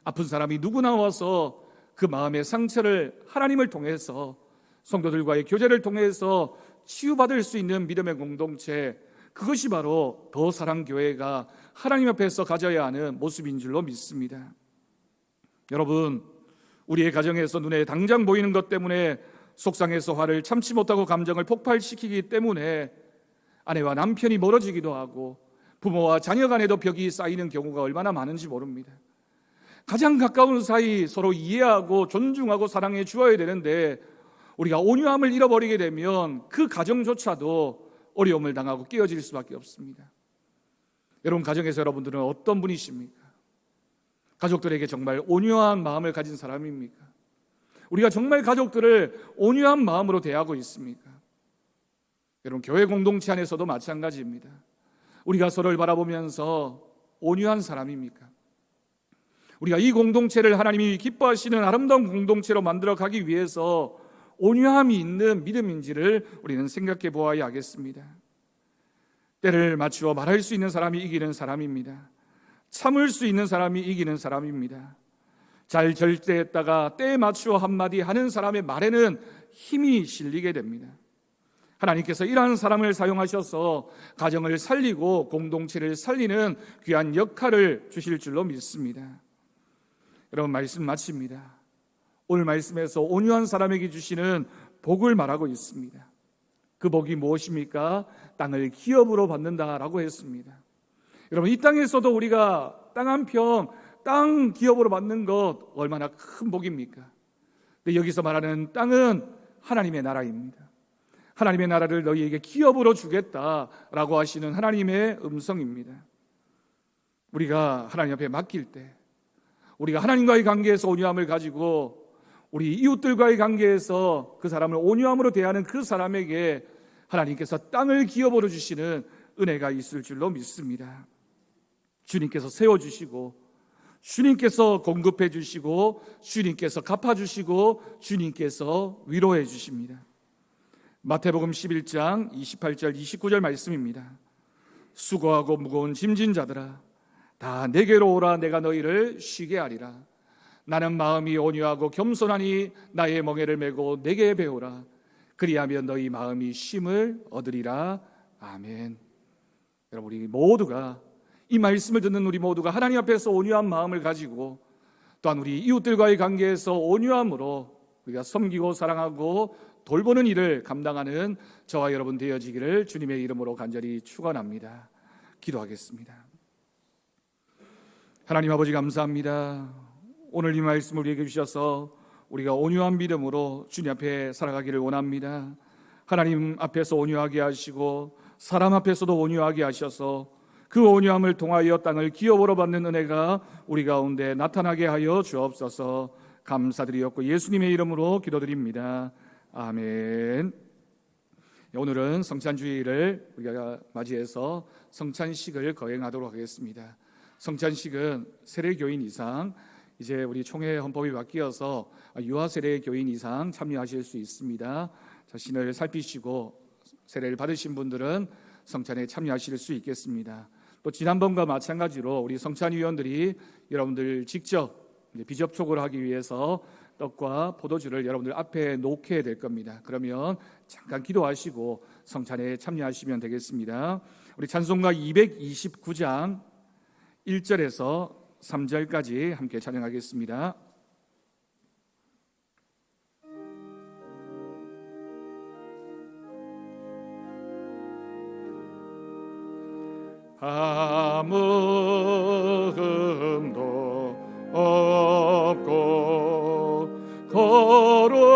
아픈 사람이 누구나 와서 그 마음의 상처를 하나님을 통해서, 성도들과의 교제를 통해서 치유받을 수 있는 믿음의 공동체, 그것이 바로 더 사랑교회가 하나님 앞에서 가져야 하는 모습인 줄로 믿습니다. 여러분, 우리의 가정에서 눈에 당장 보이는 것 때문에 속상해서 화를 참지 못하고 감정을 폭발시키기 때문에 아내와 남편이 멀어지기도 하고 부모와 자녀 간에도 벽이 쌓이는 경우가 얼마나 많은지 모릅니다. 가장 가까운 사이 서로 이해하고 존중하고 사랑해 주어야 되는데 우리가 온유함을 잃어버리게 되면 그 가정조차도 어려움을 당하고 깨어질 수밖에 없습니다. 여러분, 가정에서 여러분들은 어떤 분이십니까? 가족들에게 정말 온유한 마음을 가진 사람입니까? 우리가 정말 가족들을 온유한 마음으로 대하고 있습니까? 여러분, 교회 공동체 안에서도 마찬가지입니다. 우리가 서로를 바라보면서 온유한 사람입니까? 우리가 이 공동체를 하나님이 기뻐하시는 아름다운 공동체로 만들어 가기 위해서 온유함이 있는 믿음인지를 우리는 생각해 보아야 하겠습니다. 때를 맞추어 말할 수 있는 사람이 이기는 사람입니다. 참을 수 있는 사람이 이기는 사람입니다. 잘 절제했다가 때에 맞추어 한마디 하는 사람의 말에는 힘이 실리게 됩니다. 하나님께서 이러한 사람을 사용하셔서 가정을 살리고 공동체를 살리는 귀한 역할을 주실 줄로 믿습니다. 여러분, 말씀 마칩니다. 오늘 말씀에서 온유한 사람에게 주시는 복을 말하고 있습니다. 그 복이 무엇입니까? 땅을 기업으로 받는다라고 했습니다. 여러분, 이 땅에서도 우리가 땅 한 평, 땅 기업으로 받는 것 얼마나 큰 복입니까? 근데 여기서 말하는 땅은 하나님의 나라입니다. 하나님의 나라를 너희에게 기업으로 주겠다라고 하시는 하나님의 음성입니다. 우리가 하나님 앞에 맡길 때, 우리가 하나님과의 관계에서 온유함을 가지고 우리 이웃들과의 관계에서 그 사람을 온유함으로 대하는 그 사람에게 하나님께서 땅을 기업으로 주시는 은혜가 있을 줄로 믿습니다. 주님께서 세워주시고, 주님께서 공급해 주시고, 주님께서 갚아주시고, 주님께서 위로해 주십니다. 마태복음 11장 28절 29절 말씀입니다. 수고하고 무거운 짐진 자들아, 다 내게로 오라. 내가 너희를 쉬게 하리라. 나는 마음이 온유하고 겸손하니 나의 멍에를 메고 내게 배우라. 그리하면 너희 마음이 쉼을 얻으리라. 아멘. 여러분, 우리 모두가, 이 말씀을 듣는 우리 모두가 하나님 앞에서 온유한 마음을 가지고 또한 우리 이웃들과의 관계에서 온유함으로 우리가 섬기고 사랑하고 돌보는 일을 감당하는 저와 여러분 되어지기를 주님의 이름으로 간절히 축원합니다. 기도하겠습니다. 하나님 아버지, 감사합니다. 오늘 이 말씀을 우리에게 주셔서 우리가 온유한 믿음으로 주님 앞에 살아가기를 원합니다. 하나님 앞에서 온유하게 하시고 사람 앞에서도 온유하게 하셔서 그 온유함을 통하여 땅을 기업으로 받는 은혜가 우리 가운데 나타나게 하여 주옵소서. 감사드리옵고 예수님의 이름으로 기도드립니다. 아멘. 오늘은 성찬주의를 우리가 맞이해서 성찬식을 거행하도록 하겠습니다. 성찬식은 세례교인 이상, 이제 우리 총회 헌법이 바뀌어서 유아 세례교인 이상 참여하실 수 있습니다. 자신을 살피시고 세례를 받으신 분들은 성찬에 참여하실 수 있겠습니다. 또 지난번과 마찬가지로 우리 성찬위원들이 여러분들 직접 비접촉을 하기 위해서 떡과 포도주를 여러분들 앞에 놓게 될 겁니다. 그러면 잠깐 기도하시고 성찬에 참여하시면 되겠습니다. 우리 찬송가 229장 1절에서 3절까지 함께 찬양하겠습니다. 아무 흠도 없고 거룩한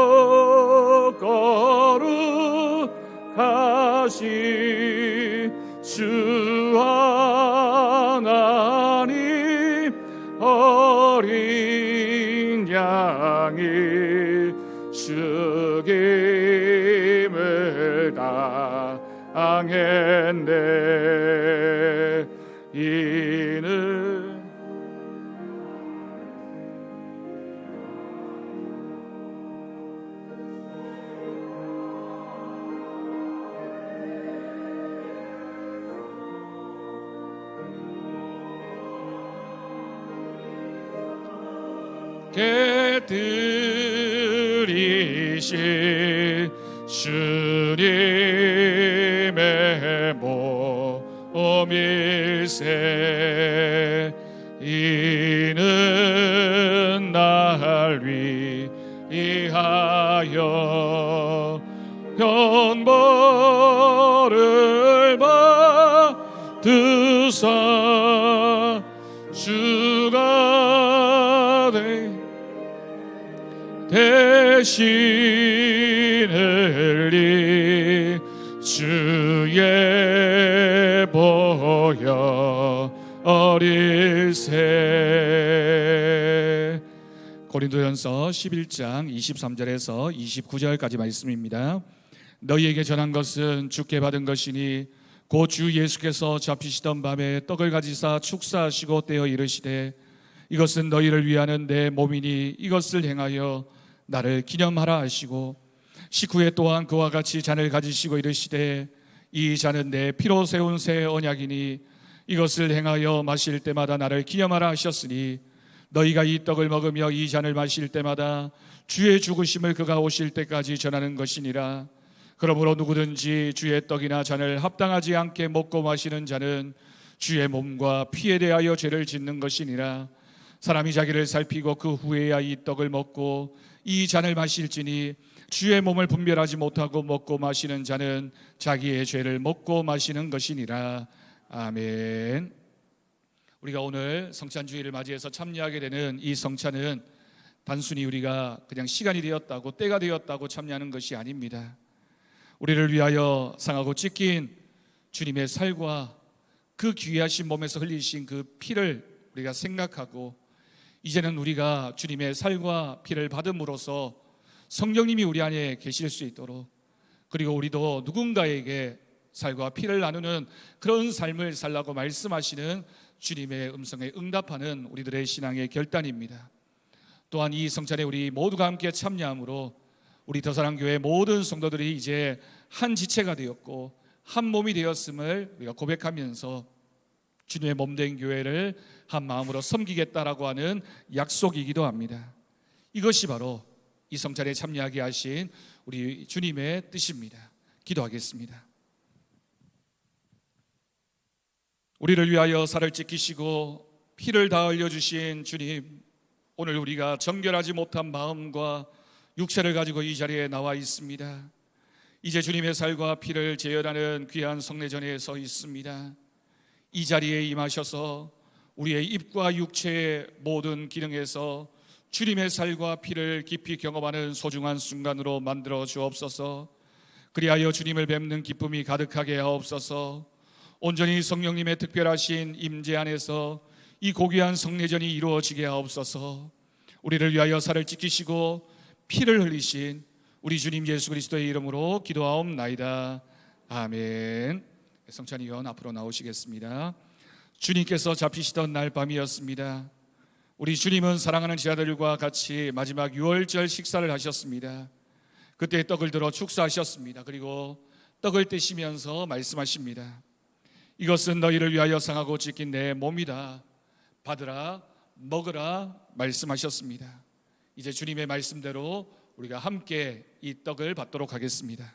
깨뜨리신 주님의 몸일세. 이는 날 위하여 형벌을 받으사 주가 대신 흘린 주의 보혈 어릴세. 고린도전서 11장 23절에서 29절까지 말씀입니다. 너희에게 전한 것은 주께 받은 것이니 곧 주 예수께서 잡히시던 밤에 떡을 가지사 축사하시고 떼어 이르시되 이것은 너희를 위하는 내 몸이니 이것을 행하여 나를 기념하라 하시고, 식후에 또한 그와 같이 잔을 가지시고 이르시되 이 잔은 내 피로 세운 새 언약이니 이것을 행하여 마실 때마다 나를 기념하라 하셨으니 너희가 이 떡을 먹으며 이 잔을 마실 때마다 주의 죽으심을 그가 오실 때까지 전하는 것이니라. 그러므로 누구든지 주의 떡이나 잔을 합당하지 않게 먹고 마시는 자는 주의 몸과 피에 대하여 죄를 짓는 것이니라. 사람이 자기를 살피고 그 후에야 이 떡을 먹고 이 잔을 마실지니 주의 몸을 분별하지 못하고 먹고 마시는 자는 자기의 죄를 먹고 마시는 것이니라. 아멘. 우리가 오늘 성찬주의를 맞이해서 참여하게 되는 이 성찬은 단순히 우리가 그냥 시간이 되었다고 때가 되었다고 참여하는 것이 아닙니다. 우리를 위하여 상하고 찢긴 주님의 살과 그 귀하신 몸에서 흘리신 그 피를 우리가 생각하고, 이제는 우리가 주님의 살과 피를 받음으로써 성령님이 우리 안에 계실 수 있도록, 그리고 우리도 누군가에게 살과 피를 나누는 그런 삶을 살라고 말씀하시는 주님의 음성에 응답하는 우리들의 신앙의 결단입니다. 또한 이 성찬에 우리 모두가 함께 참여함으로 우리 더사랑교회 모든 성도들이 이제 한 지체가 되었고 한 몸이 되었음을 우리가 고백하면서 주님의 몸된 교회를 한 마음으로 섬기겠다라고 하는 약속이기도 합니다. 이것이 바로 이 성찬에 참여하게 하신 우리 주님의 뜻입니다. 기도하겠습니다. 우리를 위하여 살을 찢기시고 피를 다 흘려주신 주님, 오늘 우리가 정결하지 못한 마음과 육체를 가지고 이 자리에 나와 있습니다. 이제 주님의 살과 피를 제연하는 귀한 성례전에 서 있습니다. 이 자리에 임하셔서 우리의 입과 육체의 모든 기능에서 주님의 살과 피를 깊이 경험하는 소중한 순간으로 만들어 주옵소서. 그리하여 주님을 뵙는 기쁨이 가득하게 하옵소서. 온전히 성령님의 특별하신 임재 안에서 이 고귀한 성례전이 이루어지게 하옵소서. 우리를 위하여 살을 찢기시고 피를 흘리신 우리 주님 예수 그리스도의 이름으로 기도하옵나이다. 아멘. 성찬위원 앞으로 나오시겠습니다. 주님께서 잡히시던 날 밤이었습니다. 우리 주님은 사랑하는 제자들과 같이 마지막 유월절 식사를 하셨습니다. 그때 떡을 들어 축사하셨습니다. 그리고 떡을 떼시면서 말씀하십니다. 이것은 너희를 위하여 상하고 찢긴 내 몸이다. 받으라, 먹으라 말씀하셨습니다. 이제 주님의 말씀대로 우리가 함께 이 떡을 받도록 하겠습니다.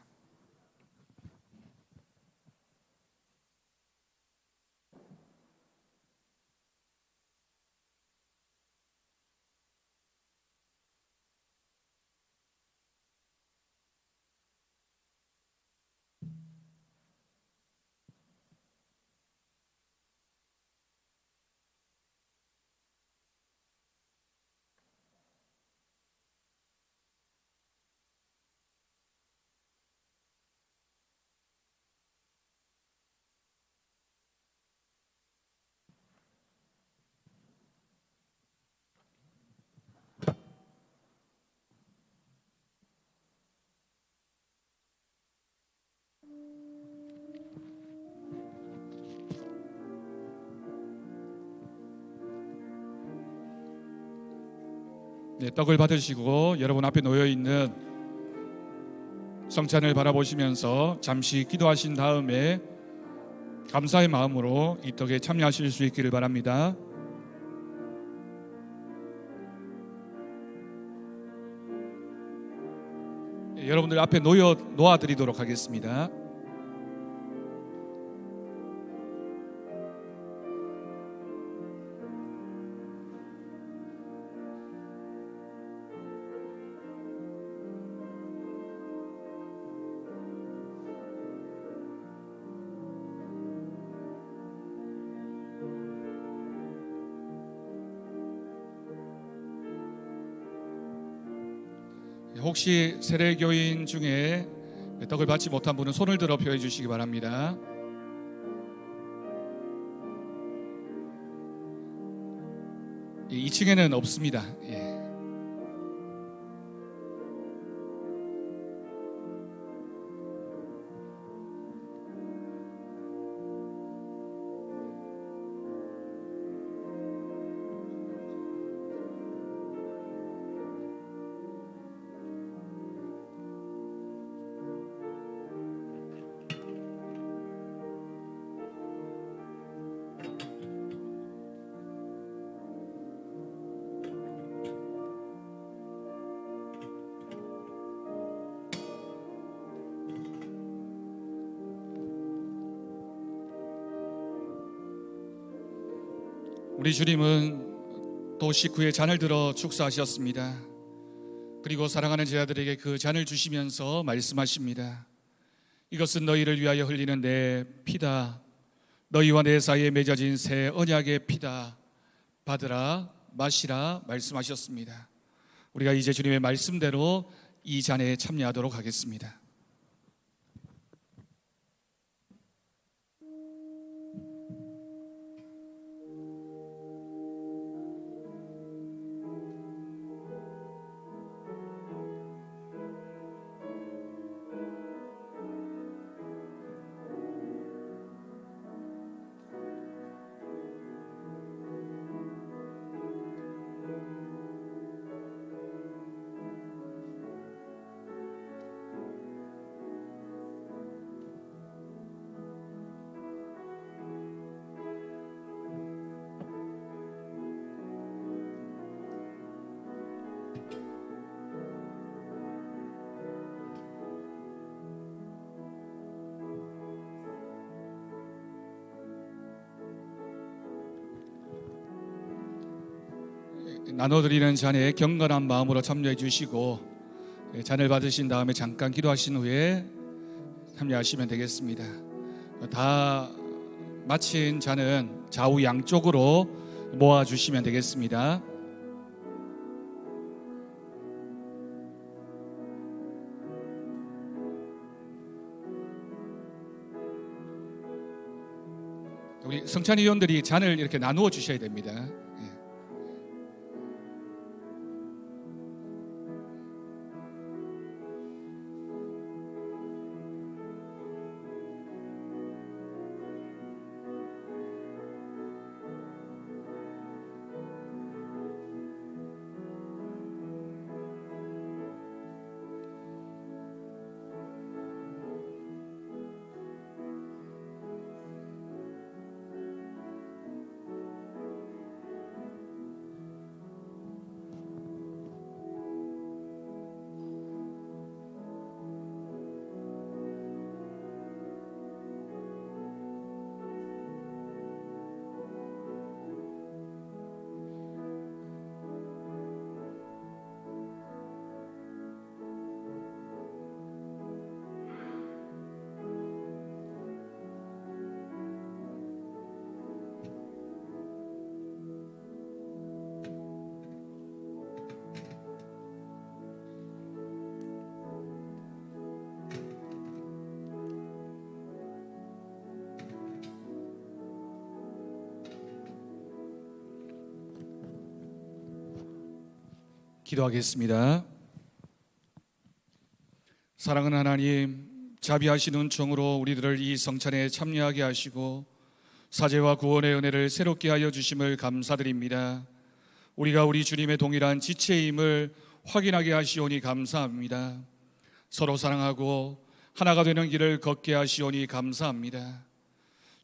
네, 떡을 받으시고 여러분 앞에 놓여 있는 성찬을 바라보시면서 잠시 기도하신 다음에 감사의 마음으로 이 떡에 참여하실 수 있기를 바랍니다. 여러분들 앞에 놓아드리도록 하겠습니다. 혹시 세례교인 중에 떡을 받지 못한 분은 손을 들어 표해 주시기 바랍니다. 예, 2층에는 없습니다. 예. 우리 주님은 또 식후에 잔을 들어 축사하셨습니다. 그리고 사랑하는 제자들에게 그 잔을 주시면서 말씀하십니다. 이것은 너희를 위하여 흘리는 내 피다. 너희와 내 사이에 맺어진 새 언약의 피다. 받으라 마시라 말씀하셨습니다. 우리가 이제 주님의 말씀대로 이 잔에 참여하도록 하겠습니다. 나눠드리는 잔에 경건한 마음으로 참여해 주시고 잔을 받으신 다음에 잠깐 기도하신 후에 참여하시면 되겠습니다. 다 마친 잔은 좌우 양쪽으로 모아주시면 되겠습니다. 우리 성찬 위원들이 잔을 이렇게 나누어 주셔야 됩니다. 기도하겠습니다. 사랑하는 하나님, 자비하신 은총으로 우리들을 이 성찬에 참여하게 하시고 사죄와 구원의 은혜를 새롭게 하여 주심을 감사드립니다. 우리가 우리 주님의 동일한 지체임을 확인하게 하시오니 감사합니다. 서로 사랑하고 하나가 되는 길을 걷게 하시오니 감사합니다.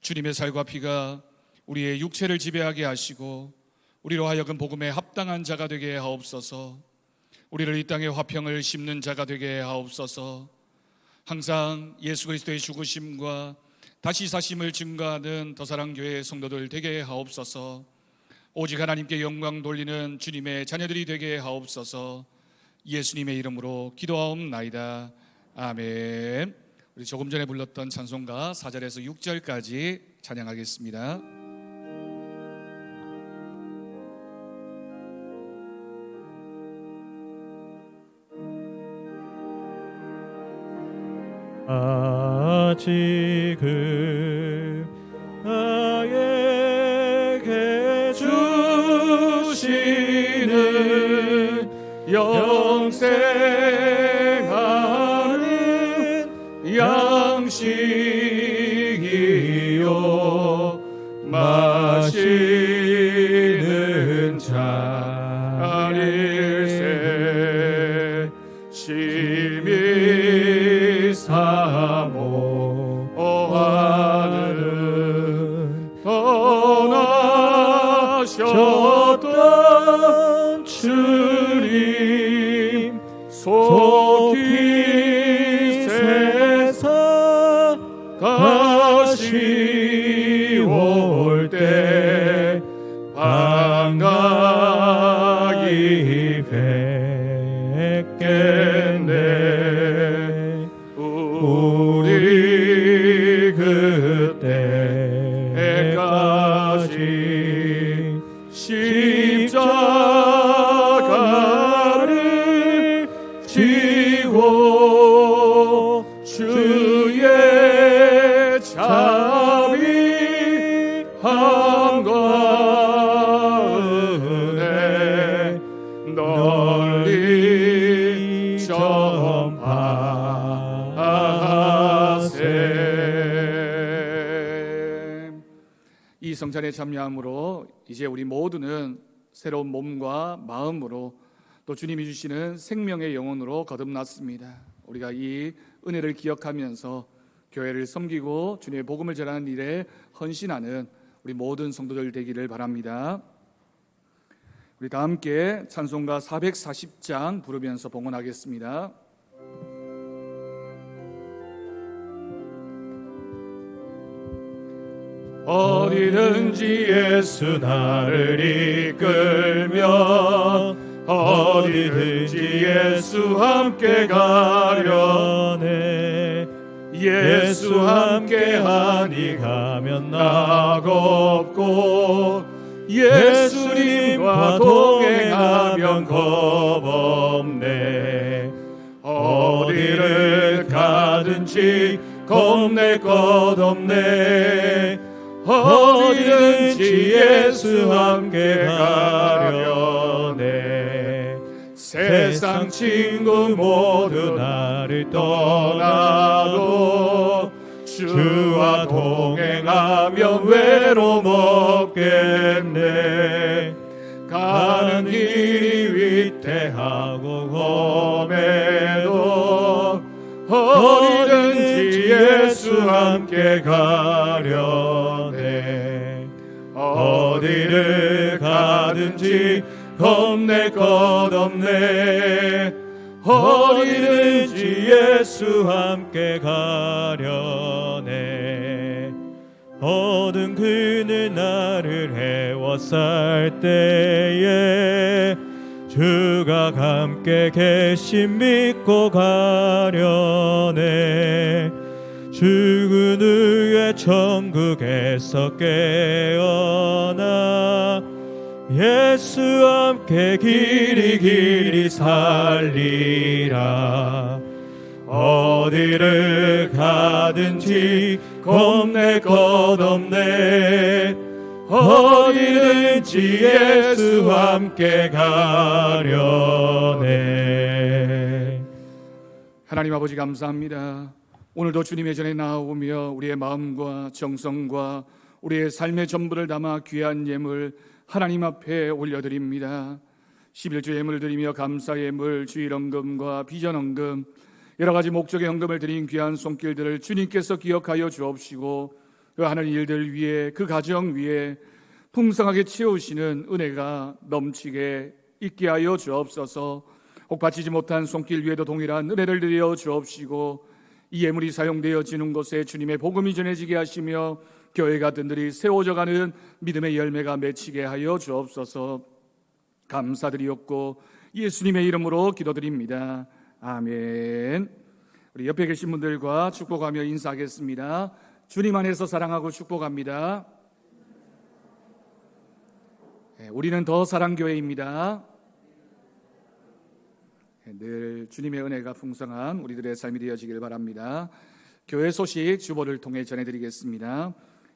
주님의 살과 피가 우리의 육체를 지배하게 하시고 우리로 하여금 복음에 합당한 자가 되게 하옵소서. 우리를 이 땅에 화평을 심는 자가 되게 하옵소서. 항상 예수 그리스도의 죽으심과 다시 사심을 증거하는 더사랑교회 성도들 되게 하옵소서. 오직 하나님께 영광 돌리는 주님의 자녀들이 되게 하옵소서. 예수님의 이름으로 기도하옵나이다. 아멘. 우리 조금 전에 불렀던 찬송가 4절에서 6절까지 찬양하겠습니다. 아직은 나에게 주시는 영생하는 양식이요 마시는 잔일세 심히 사모하는 떠나셨던 주님 속히 세상 다시 올 때 반가이 뵙겠네. 우리 그때까지 십자가를 지고 주의 자비함과 은혜 널리 전파하세. 이 성찬에 참여함으로 이제 우리 모두는 새로운 몸과 마음으로 또 주님이 주시는 생명의 영혼으로 거듭났습니다. 우리가 이 은혜를 기억하면서 교회를 섬기고 주님의 복음을 전하는 일에 헌신하는 우리 모든 성도들 되기를 바랍니다. 우리 다 함께 찬송가 440장 부르면서 봉헌하겠습니다. 어디든지 예수 나를 이끌며 어디든지 예수 함께 가려네. 예수 함께하니 가면 낙없고 예수님과 동행하면 겁없네. 어디를 가든지 겁낼 것 없네. 어디든지 예수 함께 가려네. 세상 친구 모두 나를 떠나도 주와 동행하면 외로움 없겠네. 가는 길이 위태하고 험해도 어디든지 예수 함께 가려네. 어디를 가든지 겁낼 것 없네. 어디든지 예수 함께 가려네. 어두운 그늘 나를 해워쌀 때에 주가 함께 계심 믿고 가려네. 죽은 후에 천국에서 깨어나 예수 함께 길이 살리라. 어디를 가든지 겁낼 것 없네. 어디든지 예수 함께 가려네. 하나님 아버지 감사합니다. 오늘도 주님의 전에 나오며 우리의 마음과 정성과 우리의 삶의 전부를 담아 귀한 예물 하나님 앞에 올려드립니다. 11조 예물을 드리며 감사 예물, 주일헌금과 비전헌금, 여러 가지 목적의 헌금을 드린 귀한 손길들을 주님께서 기억하여 주옵시고 그 하는 일들 위에, 그 가정 위에 풍성하게 채우시는 은혜가 넘치게 있게 하여 주옵소서. 혹 바치지 못한 손길 위에도 동일한 은혜를 드려 주옵시고 이 예물이 사용되어지는 곳에 주님의 복음이 전해지게 하시며 교회가 든든히 세워져가는 믿음의 열매가 맺히게 하여 주옵소서. 감사드리옵고 예수님의 이름으로 기도드립니다. 아멘. 우리 옆에 계신 분들과 축복하며 인사하겠습니다. 주님 안에서 사랑하고 축복합니다. 우리는 더 사랑교회입니다. 늘 주님의 은혜가 풍성한 우리들의 삶이 되어지길 바랍니다. 교회 소식 주보를 통해 전해드리겠습니다.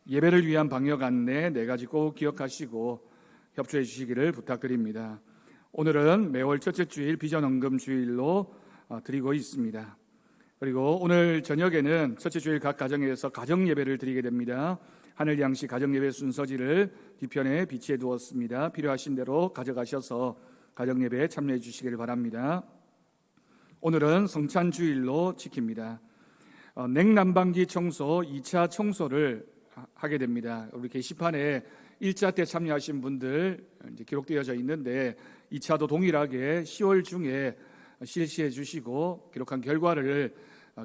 예배를 위한 방역 안내 4가지 꼭 기억하시고 협조해 주시기를 부탁드립니다. 오늘은 매월 첫째 주일 비전헌금 주일로 드리고 있습니다. 그리고 오늘 저녁에는 첫째 주일 각 가정에서 가정예배를 드리게 됩니다. 하늘양식 가정예배 순서지를 뒤편에 비치해 두었습니다. 필요하신 대로 가져가셔서 가정예배에 참여해 주시길 바랍니다. 오늘은 성찬주일로 지킵니다. 냉난방기 청소 2차 청소를 하게 됩니다. 우리 게시판에 1차 때 참여하신 분들 이제 기록되어져 있는데 2차도 동일하게 10월 중에 실시해 주시고 기록한 결과를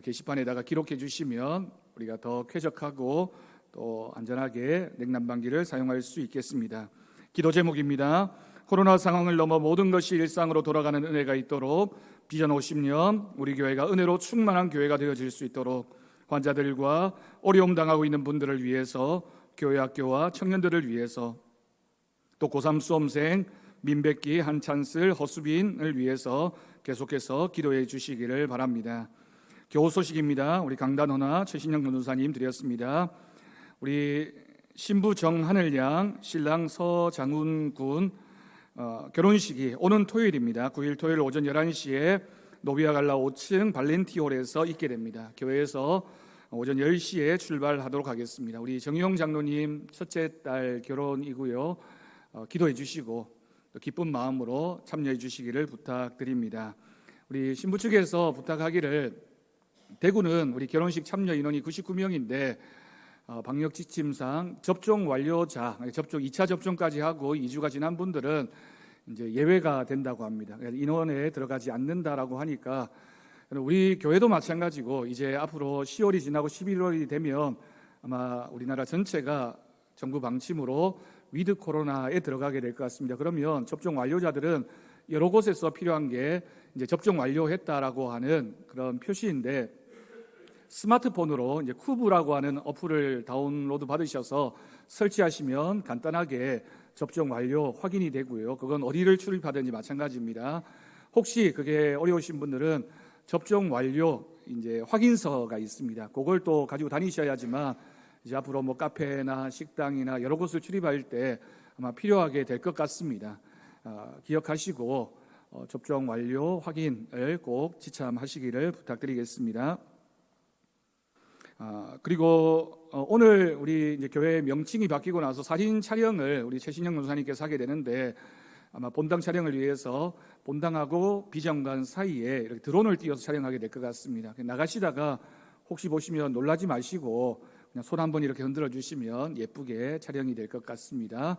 게시판에다가 기록해 주시면 우리가 더 쾌적하고 또 안전하게 냉난방기를 사용할 수 있겠습니다. 기도 제목입니다. 코로나 상황을 넘어 모든 것이 일상으로 돌아가는 은혜가 있도록 비전 50년 우리 교회가 은혜로 충만한 교회가 되어질 수 있도록 환자들과 어려움 당하고 있는 분들을 위해서 교회 학교와 청년들을 위해서 또 고3 수험생 민백기, 한찬슬, 허수빈을 위해서 계속해서 기도해 주시기를 바랍니다. 교우 소식입니다. 우리 강단호나 최신영 변호사님 드렸습니다. 우리 신부 정하늘 양, 신랑 서장훈 군 결혼식이 오는 토요일입니다. 9일 토요일 오전 11시에 노비아 갈라 5층 발렌티홀에서 있게 됩니다. 교회에서 오전 10시에 출발하도록 하겠습니다. 우리 정용 장로님 첫째 딸 결혼이고요. 기도해 주시고 또 기쁜 마음으로 참여해 주시기를 부탁드립니다. 우리 신부 측에서 부탁하기를 대구는 우리 결혼식 참여 인원이 99명인데 방역 지침상 접종 완료자, 접종 2차 접종까지 하고 2주가 지난 분들은 이제 예외가 된다고 합니다. 그래서 인원에 들어가지 않는다라고 하니까 우리 교회도 마찬가지고 이제 앞으로 10월이 지나고 11월이 되면 아마 우리나라 전체가 정부 방침으로 위드 코로나에 들어가게 될 것 같습니다. 그러면 접종 완료자들은 여러 곳에서 필요한 게 이제 접종 완료했다라고 하는 그런 표시인데 스마트폰으로 이제 쿠브라고 하는 어플을 다운로드 받으셔서 설치하시면 간단하게 접종 완료 확인이 되고요. 그건 어디를 출입하든지 마찬가지입니다. 혹시 그게 어려우신 분들은 접종 완료 이제 확인서가 있습니다. 그걸 또 가지고 다니셔야지만 이제 앞으로 뭐 카페나 식당이나 여러 곳을 출입할 때 아마 필요하게 될 것 같습니다. 기억하시고 접종 완료 확인을 꼭 지참하시기를 부탁드리겠습니다. 그리고 오늘 우리 이제 교회 명칭이 바뀌고 나서 사진 촬영을 우리 최신영 전사님께서 하게 되는데 아마 본당 촬영을 위해서 본당하고 비전관 사이에 이렇게 드론을 띄워서 촬영하게 될 것 같습니다. 나가시다가 혹시 보시면 놀라지 마시고 그냥 손 한번 이렇게 흔들어 주시면 예쁘게 촬영이 될 것 같습니다.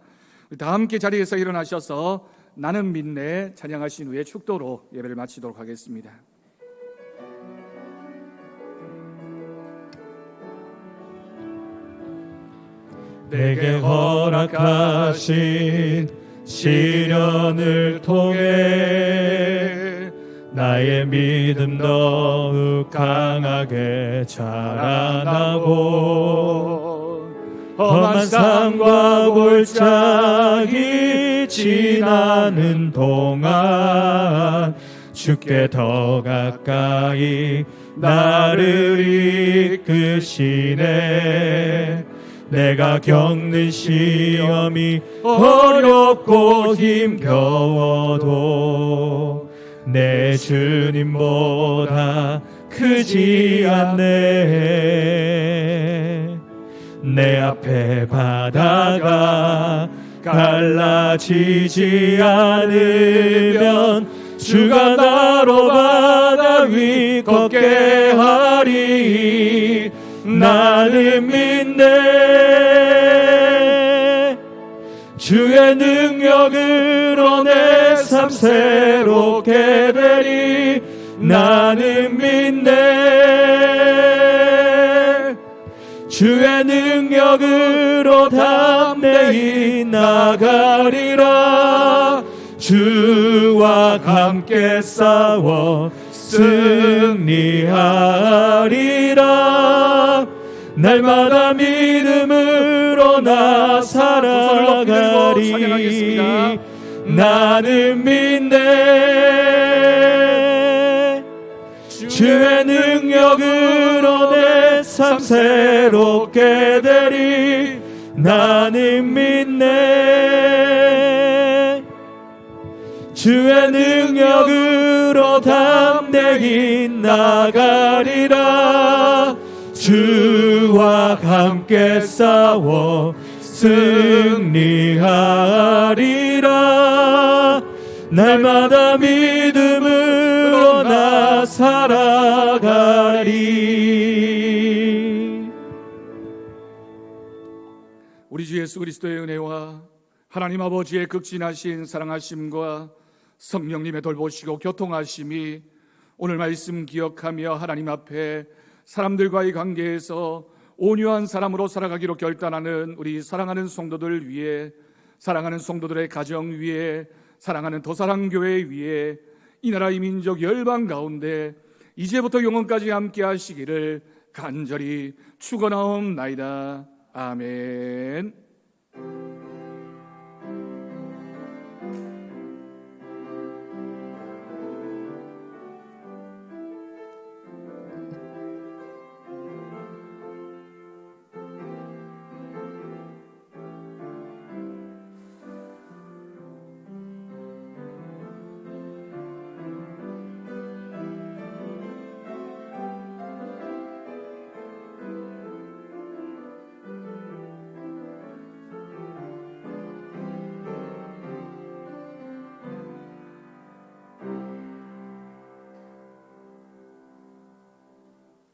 다 함께 자리에서 일어나셔서 나는 믿네 찬양하신 후에 축도로 예배를 마치도록 하겠습니다. 내게 허락하신 시련을 통해 나의 믿음 더욱 강하게 자라나고 험한 산과 골짜기 지나는 동안 주께 더 가까이 나를 이끄시네. 내가 겪는 시험이 어렵고 힘겨워도 내 주님보다 크지 않네. 내 앞에 바다가 갈라지지 않으면 주가 나로 바다 위 걷게 하리. 나는 믿네. 주의 능력으로 내 삶 삶 새롭게 되리 나는 믿네. 주의 능력으로 담대히 나가리라. 주와 함께 싸워 승리하리라. 날마다 믿음으로 나 살아가리. 나는 믿네. 주의 능력으로 내 삶 새롭게 되리 나는 믿네. 주의 능력으로 담대히 나가리라. 주와 함께 싸워 승리하리라. 날마다 믿음으로 나 살아가리. 우리 주 예수 그리스도의 은혜와 하나님 아버지의 극진하신 사랑하심과 성령님의 돌보시고 교통하심이 오늘 말씀 기억하며 하나님 앞에 사람들과의 관계에서 온유한 사람으로 살아가기로 결단하는 우리 사랑하는 성도들 위해, 사랑하는 성도들의 가정 위에, 사랑하는 도사랑교회 위에, 이 나라 이 민족 열방 가운데 이제부터 영원까지 함께 하시기를 간절히 축원하옵나이다. 아멘.